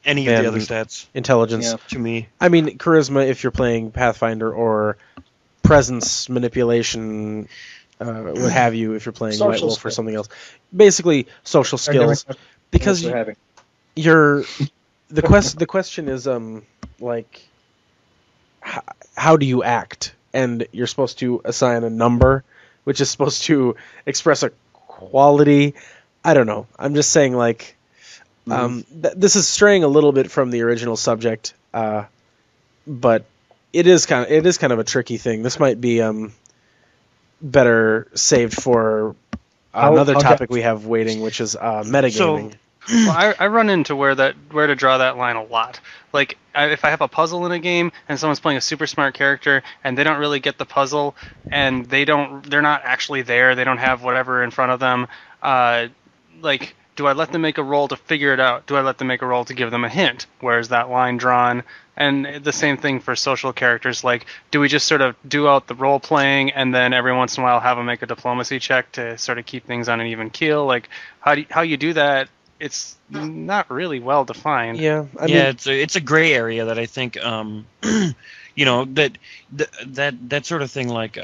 any of the other stats. Intelligence. To me. I mean, charisma if you're playing Pathfinder, or presence, manipulation, what have you if you're playing White Wolf or something else. Basically, social skills. Because the question is like, how do you act? And you're supposed to assign a number, which is supposed to express a quality. I don't know. I'm just saying, like, this is straying a little bit from the original subject, but it is kind of a tricky thing. This might be better saved for another topic we have waiting, which is metagaming. Well, I run into where to draw that line a lot. Like, if I have a puzzle in a game and someone's playing a super smart character and they don't really get the puzzle and they're not actually there, they don't have whatever in front of them, like, do I let them make a roll to figure it out? Do I let them make a roll to give them a hint? Where is that line drawn? And the same thing for social characters. Like, do we just sort of do out the role playing and then every once in a while have them make a diplomacy check to sort of keep things on an even keel? Like, how you do that? It's not really well defined. Yeah, it's a gray area that I think that sort of thing, like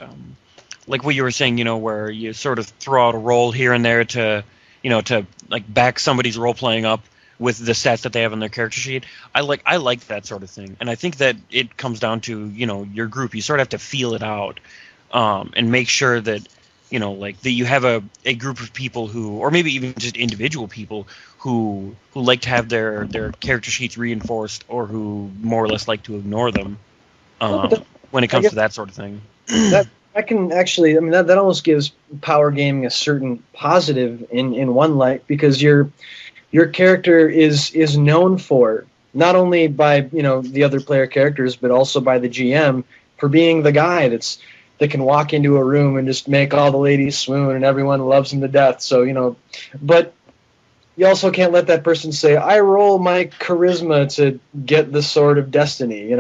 what you were saying, where you sort of throw out a roll here and there to like back somebody's role playing up with the stats that they have on their character sheet. I like that sort of thing, and I think that it comes down to your group. You sort of have to feel it out, and make sure that like that you have a group of people who, or maybe even just individual people who like to have their character sheets reinforced, or who more or less like to ignore them when it comes to that sort of thing. I can actually, I mean, that almost gives power gaming a certain positive in one light, because your character is known for, not only by the other player characters, but also by the GM, for being the guy that can walk into a room and just make all the ladies swoon and everyone loves him to death. So but you also can't let that person say, I roll my charisma to get the Sword of Destiny.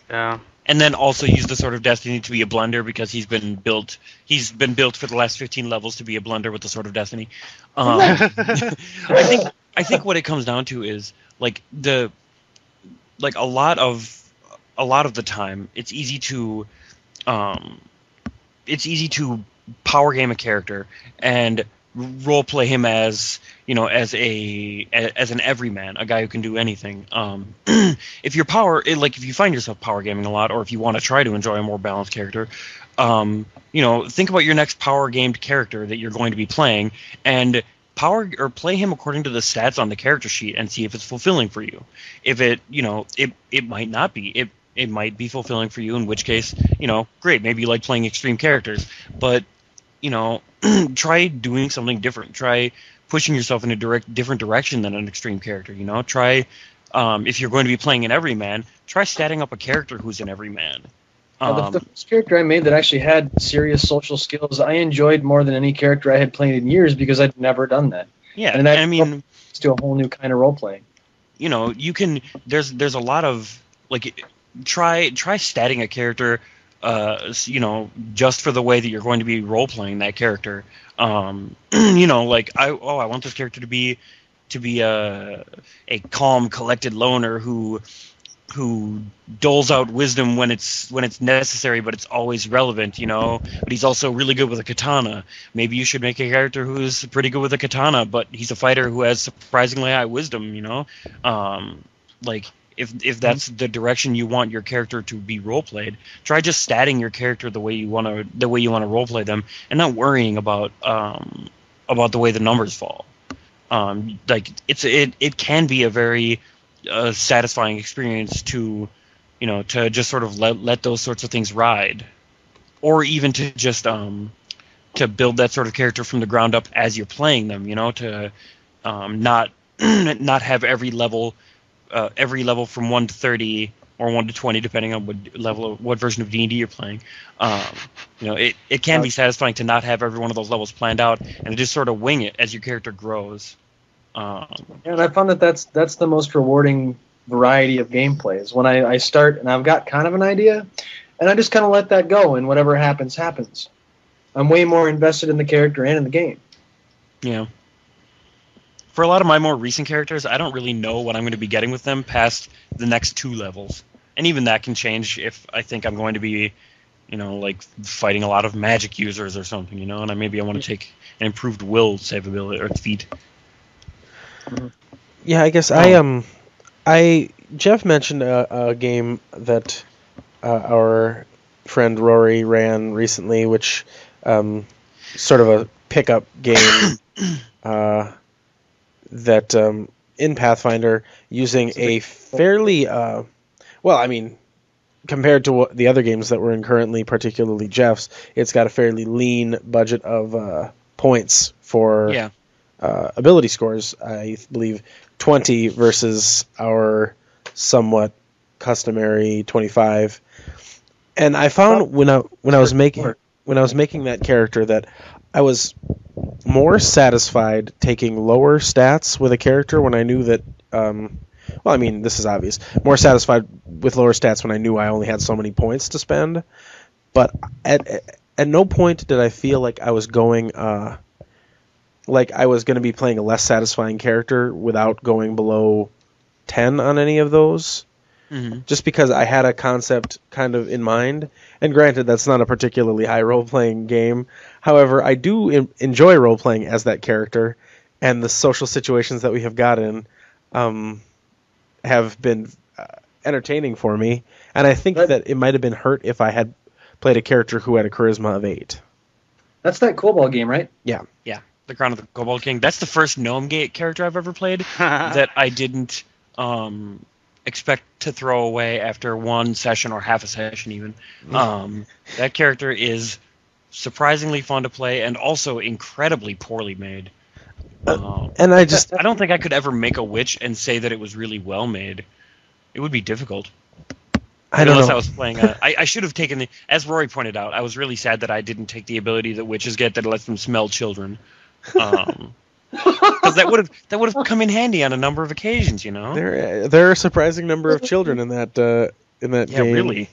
Yeah. And then also use the Sword of Destiny to be a blunder, because he's been built for the last 15 levels to be a blunder with the Sword of Destiny. I think what it comes down to is like a lot of the time it's easy to power game a character and role play him as as an everyman, a guy who can do anything. If you find yourself power gaming a lot, or if you want to try to enjoy a more balanced character, think about your next power gamed character that you're going to be playing, and play him according to the stats on the character sheet, and see if it's fulfilling for you. If it might not be. It might be fulfilling for you, in which case, great, maybe you like playing extreme characters, but try doing something different. Try pushing yourself in a different direction than an extreme character. You know, try if you're going to be playing an everyman, try statting up a character who's an everyman. The first character I made that actually had serious social skills, I enjoyed more than any character I had played in years because I'd never done that. Yeah, and I mean, it's to a whole new kind of role playing. You know, you can. There's a lot of like, try statting a character. You know, just for the way that you're going to be role playing that character. You know, like I want this character to be a calm, collected loner who doles out wisdom when it's necessary, but it's always relevant, you know. But he's also really good with a katana. Maybe you should make a character who's pretty good with a katana, but he's a fighter who has surprisingly high wisdom, you know. Like if that's the direction you want your character to be role played, try just statting your character the way you want to role play them, and not worrying about the way the numbers fall. Like it can be a very satisfying experience to just sort of let those sorts of things ride, or even to just to build that sort of character from the ground up as you're playing them. You know, to not have every level from 1 to 30 or 1 to 20, depending on what version of D&D you're playing. You know, it can be satisfying to not have every one of those levels planned out and to just sort of wing it as your character grows. And I found that's the most rewarding variety of gameplay is when I start and I've got kind of an idea, and I just kind of let that go, and whatever happens, happens. I'm way more invested in the character and in the game. Yeah. For a lot of my more recent characters, I don't really know what I'm going to be getting with them past the next 2 levels. And even that can change if I think I'm going to be, you know, like fighting a lot of magic users or something, you know, and maybe I want to take an improved will save ability or feat. Yeah, I guess Jeff mentioned a game that our friend Rory ran recently, which sort of a pickup game that in Pathfinder using a fairly compared to what the other games that we're in currently, particularly Jeff's, it's got a fairly lean budget of points for ability scores. I believe 20 versus our somewhat customary 25. And I found when I was making that character that I was more satisfied taking lower stats with a character when I knew that this is obvious. More satisfied with lower stats when I knew I only had so many points to spend. But at no point did I feel like I was going like I was going to be playing a less satisfying character without going below 10 on any of those. Mm-hmm. Just because I had a concept kind of in mind. And granted, that's not a particularly high role-playing game. However, I do enjoy role-playing as that character, and the social situations that we have gotten have been entertaining for me. And I think that it might have been hurt if I had played a character who had a charisma of 8. That's that Kobold game, right? Yeah. Yeah, the Crown of the Kobold King. That's the first Gnome Gate character I've ever played that I didn't expect to throw away after one session or half a session even. That character is surprisingly fun to play and also incredibly poorly made. And I don't think I could ever make a witch and say that it was really well made. It would be difficult. Unless I was playing I should have taken as Rory pointed out, I was really sad that I didn't take the ability that witches get that lets them smell children. Because that would have come in handy on a number of occasions, you know. There are a surprising number of children in that game. Yeah, really.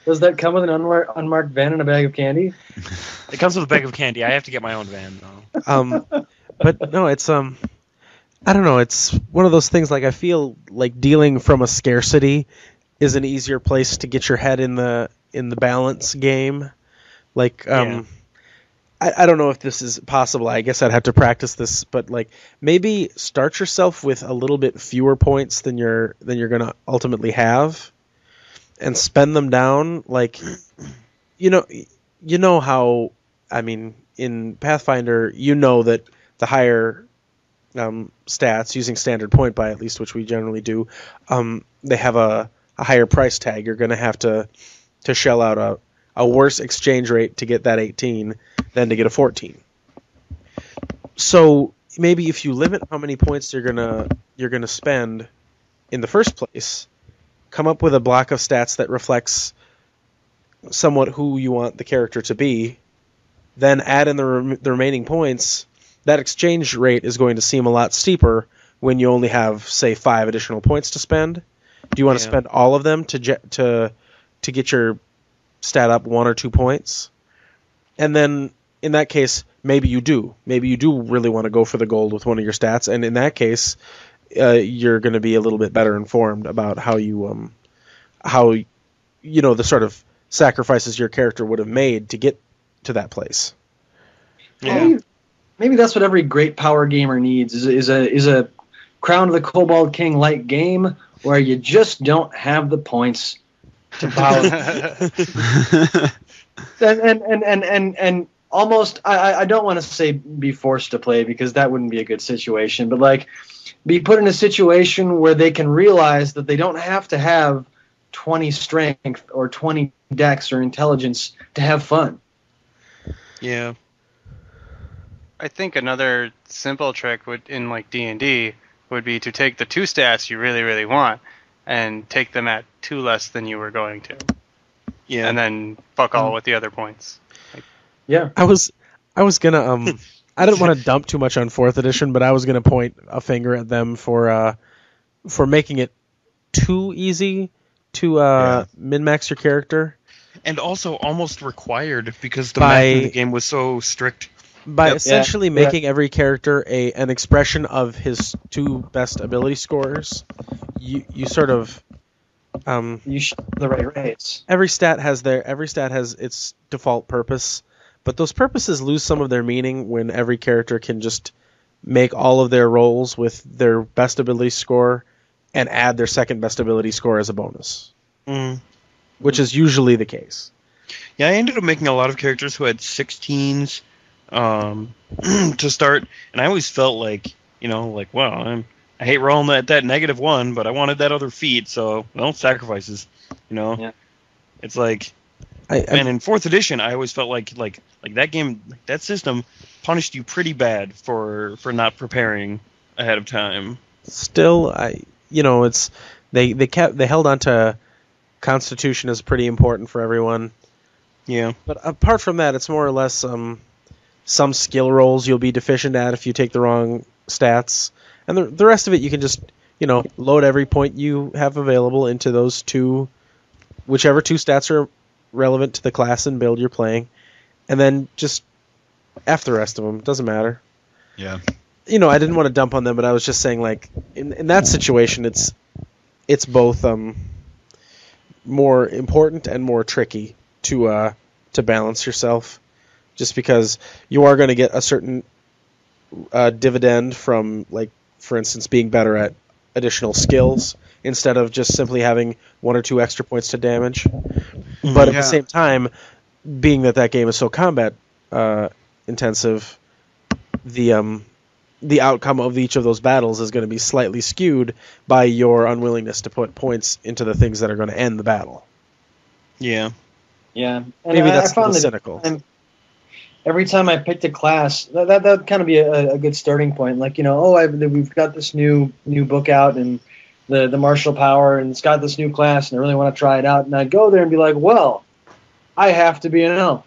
Does that come with an unmarked van and a bag of candy? It comes with a bag of candy. I have to get my own van though. But no, it's I don't know. It's one of those things. Like I feel like dealing from a scarcity is an easier place to get your head in the balance game. Like I don't know if this is possible. I guess I'd have to practice this, but like maybe start yourself with a little bit fewer points than you're gonna ultimately have, and spend them down. Like you know how in Pathfinder you know that the higher stats using standard point buy, at least, which we generally do, they have a higher price tag. You're gonna have to shell out a worse exchange rate to get that 18 than to get a 14. So maybe if you limit how many points you're gonna spend in the first place, come up with a block of stats that reflects somewhat who you want the character to be, then add in the remaining points. That exchange rate is going to seem a lot steeper when you only have, say, 5 additional points to spend. Do you want to spend all of them to get your stat up 1 or 2 points? And then, in that case, maybe you do. Maybe you do really want to go for the gold with one of your stats, and in that case, you're going to be a little bit better informed about how the sort of sacrifices your character would have made to get to that place. Yeah. Maybe that's what every great power gamer needs is a Crown of the Kobold King like game where you just don't have the points to power. and almost I don't want to say be forced to play because that wouldn't be a good situation, but like be put in a situation where they can realize that they don't have to have 20 strength or 20 dex or intelligence to have fun. Yeah. I think another simple trick in like D&D would be to take the 2 stats you really, really want and take them at 2 less than you were going to. Yeah. And then fuck all with the other points. Yeah. I was gonna I didn't want to dump too much on 4th edition, but I was gonna point a finger at them for making it too easy to min-max your character. And also almost required because the math in the game was so strict. By essentially making every character an expression of his 2 best ability scores, you sort of you show the right rates. Every stat has its default purpose, but those purposes lose some of their meaning when every character can just make all of their rolls with their best ability score and add their second best ability score as a bonus. Which is usually the case. Yeah, I ended up making a lot of characters who had 16s to start, and I always felt like, wow, I hate rolling that -1, but I wanted that other feat, so, sacrifices, Yeah. It's like, and in 4th edition, I always felt like that game, that system punished you pretty bad for not preparing ahead of time. Still, they held on to Constitution as pretty important for everyone. Yeah. But apart from that, it's more or less some skill rolls you'll be deficient at if you take the wrong stats. And the rest of it you can just, load every point you have available into those whichever 2 stats are relevant to the class and build you're playing. And then just F the rest of them. Doesn't matter. Yeah. I didn't want to dump on them, but I was just saying, like, in that situation, it's both more important and more tricky to balance yourself, just because you are going to get a certain dividend from, like, for instance, being better at additional skills instead of just simply having 1 or 2 extra points to damage. But at the same time, being that game is so combat intensive, the outcome of each of those battles is going to be slightly skewed by your unwillingness to put points into the things that are going to end the battle. Yeah. Yeah. And Maybe that's I found cynical. Every time I picked a class, that would kind of be a good starting point. Like, we've got this new book out and the martial power, and it's got this new class, and I really want to try it out. And I'd go there and be like, well, I have to be an elf.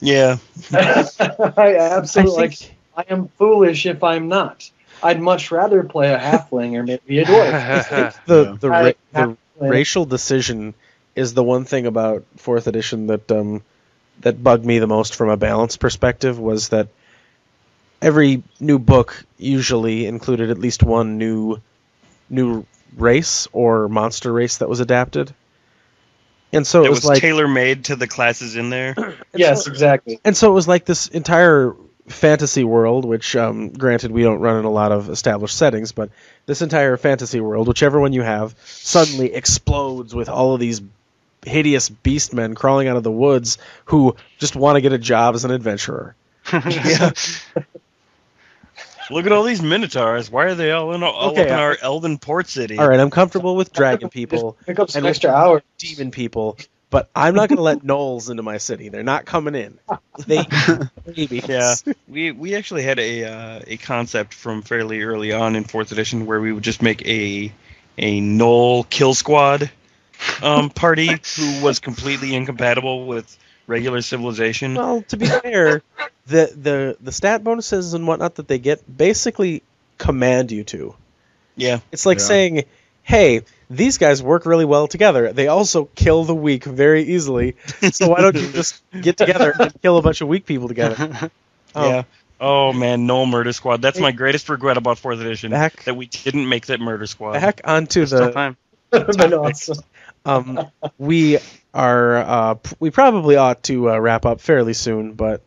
Yeah. I absolutely I am foolish if I'm not. I'd much rather play a halfling or maybe a dwarf. The racial decision is the one thing about 4th edition that bugged me the most from a balance perspective, was that every new book usually included at least one new race or monster race that was adapted. And so it was like tailor-made to the classes in there. Yes, exactly. And so it was like this entire fantasy world, which, granted, we don't run in a lot of established settings, but this entire fantasy world, whichever one you have, suddenly explodes with all of these hideous beastmen crawling out of the woods who just want to get a job as an adventurer. Yeah. Look at all these minotaurs. Why are they all in our elven port city? All right, I'm comfortable with dragon people Pick up some extra hours. Demon people, but I'm not going to let gnolls into my city. They're not coming in. They babies. Yeah, we actually had a concept from fairly early on in 4th edition where we would just make a gnoll kill squad party who was completely incompatible with regular civilization. Well, to be fair, the stat bonuses and whatnot that they get basically command you to. Yeah. It's like saying, hey, these guys work really well together. They also kill the weak very easily. So why don't you just get together and kill a bunch of weak people together? Yeah. Oh, man, Gnoll Murder Squad. That's my greatest regret about 4th edition, that we didn't make that Murder Squad. Back onto Still time. Awesome. We are we probably ought to wrap up fairly soon, but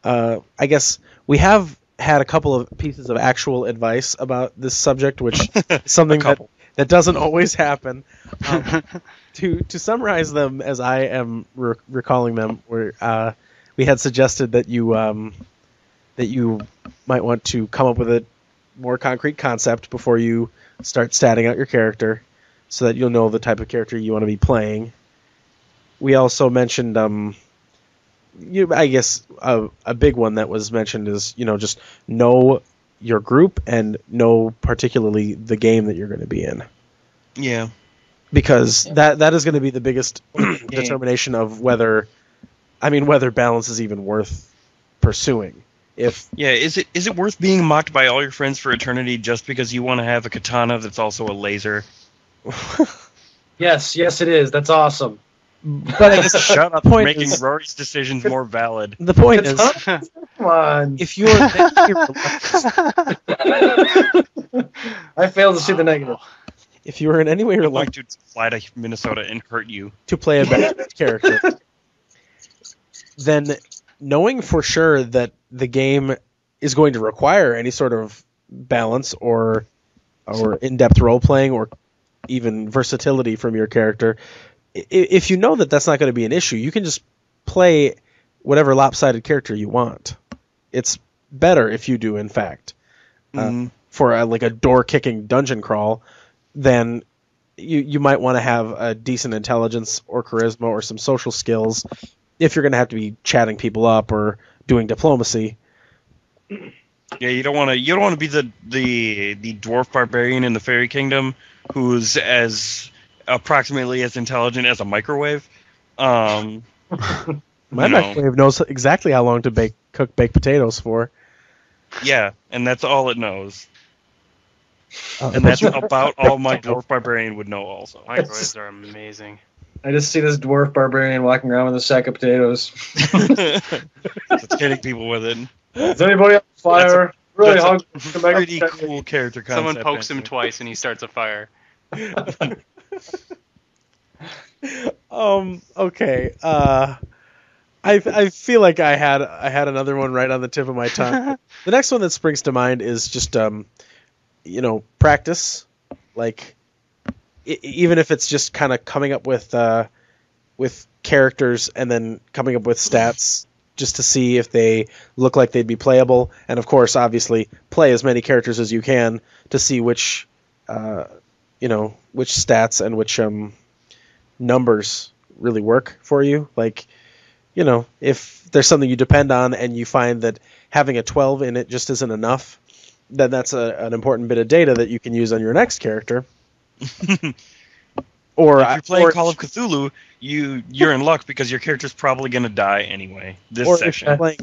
I guess we have had a couple of pieces of actual advice about this subject, which is something that doesn't always happen. To summarize them as I am recalling them, we had suggested that you might want to come up with a more concrete concept before you start statting out your character, so that you'll know the type of character you want to be playing. We also mentioned, I guess a big one that was mentioned is, just know your group and know particularly the game that you're going to be in. Yeah. Because that is going to be the biggest determination of whether balance is even worth pursuing. Is it worth being mocked by all your friends for eternity just because you want to have a katana that's also a laser? Yes, it is. That's awesome. But I guess shut up for making Rory's decisions more valid. The point is, come on. If you're I failed to see the negative. If you were in any way reluctant to fly to Minnesota and hurt you to play a balanced character, then knowing for sure that the game is going to require any sort of balance or in-depth role-playing or even versatility from your character, if you know that that's not going to be an issue, you can just play whatever lopsided character you want. It's better if you do, in fact. For a door-kicking dungeon crawl, then you might want to have a decent intelligence or charisma or some social skills if you're going to have to be chatting people up or doing diplomacy. Yeah, you don't want to be the dwarf barbarian in the fairy kingdom who's as approximately as intelligent as a microwave. My microwave knows exactly how long to cook baked potatoes for. Yeah, and that's all it knows. And that's about all my dwarf barbarian would know also. Microwaves are amazing. I just see this dwarf barbarian walking around with a sack of potatoes. It's hitting people with it. Is anybody on fire? That's a pretty cool character concept. Someone pokes him twice and he starts a fire. Okay. I feel like I had another one right on the tip of my tongue. The next one that springs to mind is just practice. Like even if it's just kind of coming up with characters and then coming up with stats just to see if they look like they'd be playable, and of course, obviously, play as many characters as you can to see which stats and which numbers really work for you. Like, if there's something you depend on and you find that having a 12 in it just isn't enough, then that's an important bit of data that you can use on your next character. Or if you're playing Call of Cthulhu, you're in luck because your character's probably going to die anyway this session. If you're playing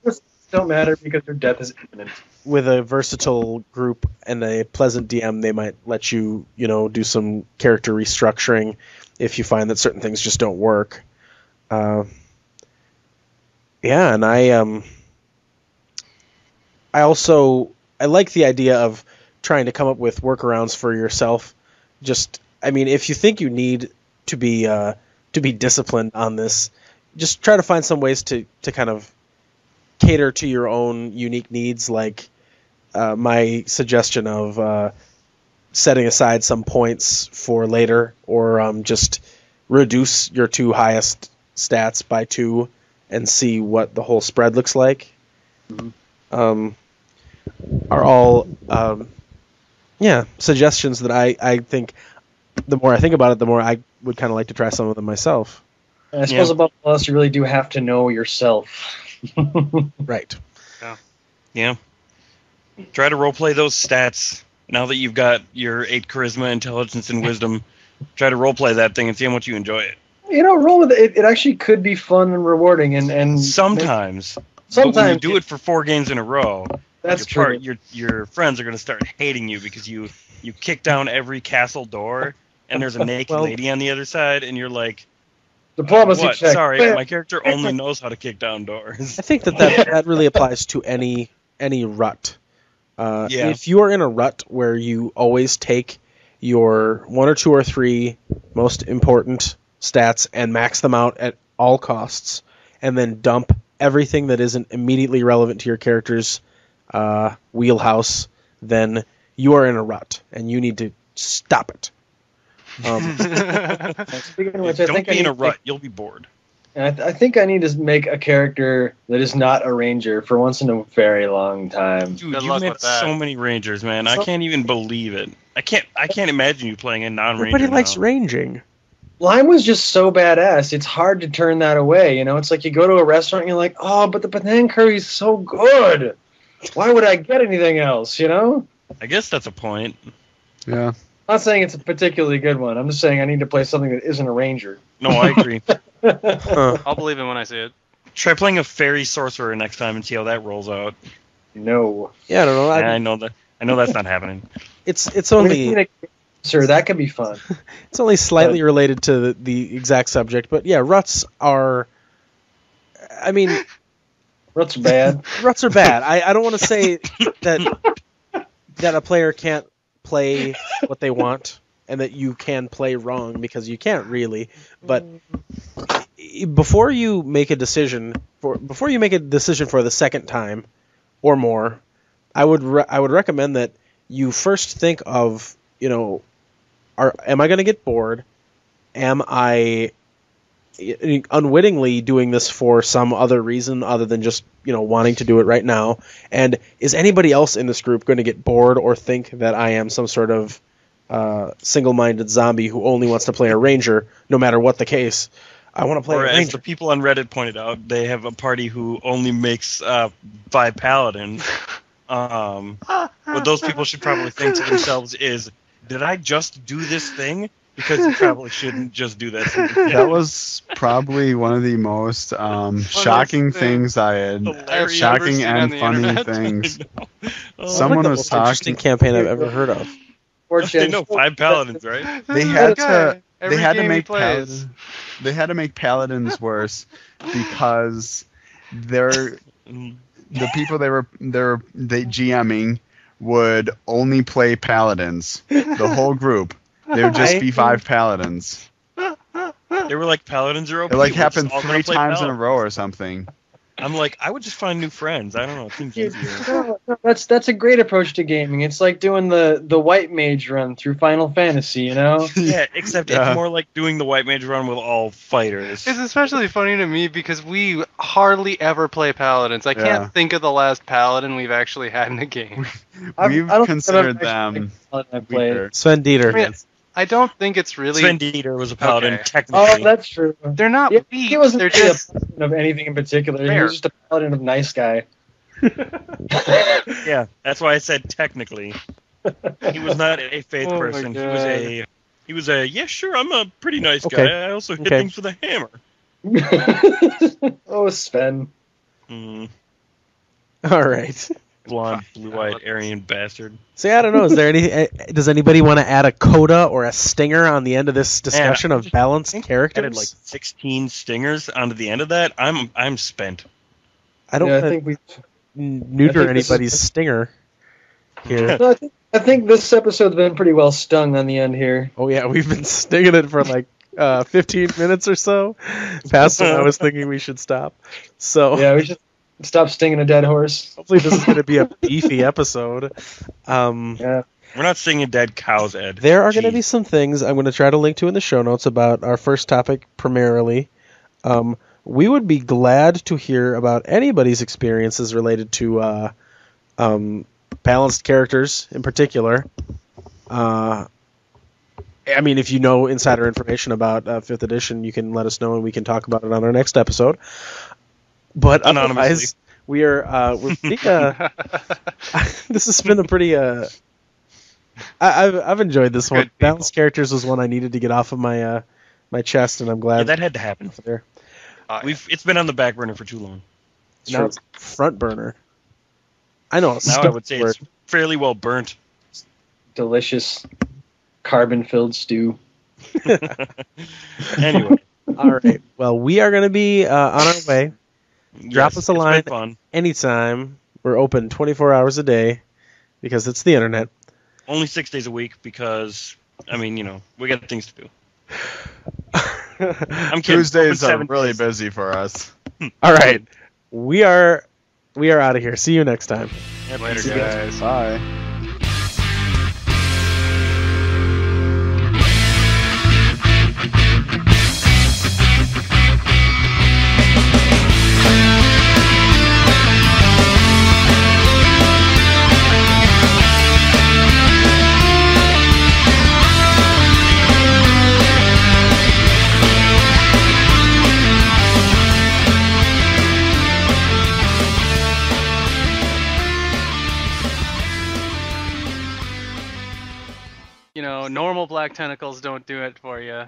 with don't matter because your death is imminent. With a versatile group and a pleasant DM, they might let you, do some character restructuring if you find that certain things just don't work. And I like the idea of trying to come up with workarounds for yourself. If you think you need to be disciplined on this, just try to find some ways to kind of cater to your own unique needs. Like my suggestion of setting aside some points for later, or just reduce your 2 highest stats by 2 and see what the whole spread looks like. Are all suggestions that I think the more I think about it, the more I would kind of like to try some of them myself. I suppose above all else, you really do have to know yourself. Right. Yeah. Try to roleplay those stats. Now that you've got your 8 charisma, intelligence, and wisdom, try to roleplay that thing and see how much you enjoy it. Roll with it. It actually could be fun and rewarding, and Sometimes. Sometimes. But when you do it for 4 games in a row, That's true. Your friends are going to start hating you because you kick down every castle door, and there's a naked lady on the other side, and you're like, Diplomacy what? check. Sorry, my character only knows how to kick down doors. I think that really applies to any rut. If you are in a rut where you always take your 1 or 2 or 3 most important stats and max them out at all costs, and then dump everything that isn't immediately relevant to your character's wheelhouse, then you are in a rut, and you need to stop it. Speaking of which, Don't be in a rut. You'll be bored. And I think I need to make a character that is not a ranger for once in a very long time. Dude, you've met so many rangers, man. I can't even believe it. I can't imagine you playing a non-ranger. Everybody likes ranging. Lime was just so badass. It's hard to turn that away. It's like you go to a restaurant and you're like, oh, but the banana curry is so good. Why would I get anything else? I guess that's a point. Yeah. I'm not saying it's a particularly good one. I'm just saying I need to play something that isn't a ranger. No, I agree. I'll believe it when I see it. Try playing a fairy sorcerer next time and see how that rolls out. No. Yeah, I don't know. I know that. I know that's not happening. It's only sir, that could be fun. It's only slightly related to the exact subject, but yeah, ruts are. I mean, ruts are bad. Ruts are bad. I don't want to say that a player can't play what they want and that you can play wrong, because you can't really. But before you make a decision for the second time or more, I would recommend that you first think of, am I going to get bored? Am I unwittingly doing this for some other reason other than just, wanting to do it right now? And is anybody else in this group going to get bored or think that I am some sort of single-minded zombie who only wants to play a ranger, no matter what the case? I want to play a ranger. As the people on Reddit pointed out, they have a party who only makes 5 paladins. What those people should probably think to themselves is, did I just do this thing? Because you probably shouldn't just do that thing. That was probably one of the most shocking things I had. Shocking and funny things. Someone was talking. Interesting campaign I've ever heard of. They know 5 paladins, right? They had to. They had to make paladins. They had to make paladins worse because the people they GMing would only play paladins. The whole group. They would just be 5 paladins. They were like, paladins are OP. It happened 3 times in a row or something. I'm like, I would just find new friends. I don't know. It seems easier. That's a great approach to gaming. It's like doing the white mage run through Final Fantasy, Yeah, except it's more like doing the white mage run with all fighters. It's especially funny to me because we hardly ever play paladins. I can't think of the last paladin we've actually had in a game. We've considered them. Sven Dieter. I don't think it's really. Sven Dieter was a paladin, technically. Oh, that's true. They're not weak. He wasn't They're just a paladin of anything in particular. Fair. He was just a paladin of nice guy. Yeah, that's why I said technically. He was not a faith person. He was a yeah, sure, I'm a pretty nice guy. I also hit things with a hammer. Oh, Sven. All right. Blonde, blue-eyed Aryan bastard. See, I don't know. Is there does anybody want to add a coda or a stinger on the end of this discussion of balanced characters? Added like 16 stingers onto the end of that. I'm spent. I don't think we neuter anybody's stinger here. No, I think this episode's been pretty well stung on the end here. Oh yeah, we've been stinging it for like 15 minutes or so. Past when I was thinking we should stop. So yeah, we should stop stinging a dead horse. Hopefully this is going to be a beefy episode. Yeah. We're not singing dead cows, Ed. There are going to be some things I'm going to try to link to in the show notes about our first topic primarily. We would be glad to hear about anybody's experiences related to balanced characters in particular. I mean, if you know insider information about 5th edition, you can let us know and we can talk about it on our next episode. But Anonymously. otherwise, we're pretty, this has been a pretty I've enjoyed this one. Good people. Balanced characters was one I needed to get off of my my chest, and I'm glad Yeah, that had to happen. there. It's been on the back burner for too long. Now it's front burner. I know. Now I would say it's fairly well burnt. Delicious carbon-filled stew. Anyway, All right. Well, we are going to be on our way. Drop yes, us a it's line been fun. anytime. We're open 24 hours a day because it's the internet. Only 6 days a week because, I mean, we got things to do. I'm kidding. Tuesdays Open are 7 really days. busy for us. All right. We are out of here. See you next time. Yeah, Later, peace. guys. Bye. Normal black tentacles don't do it for you.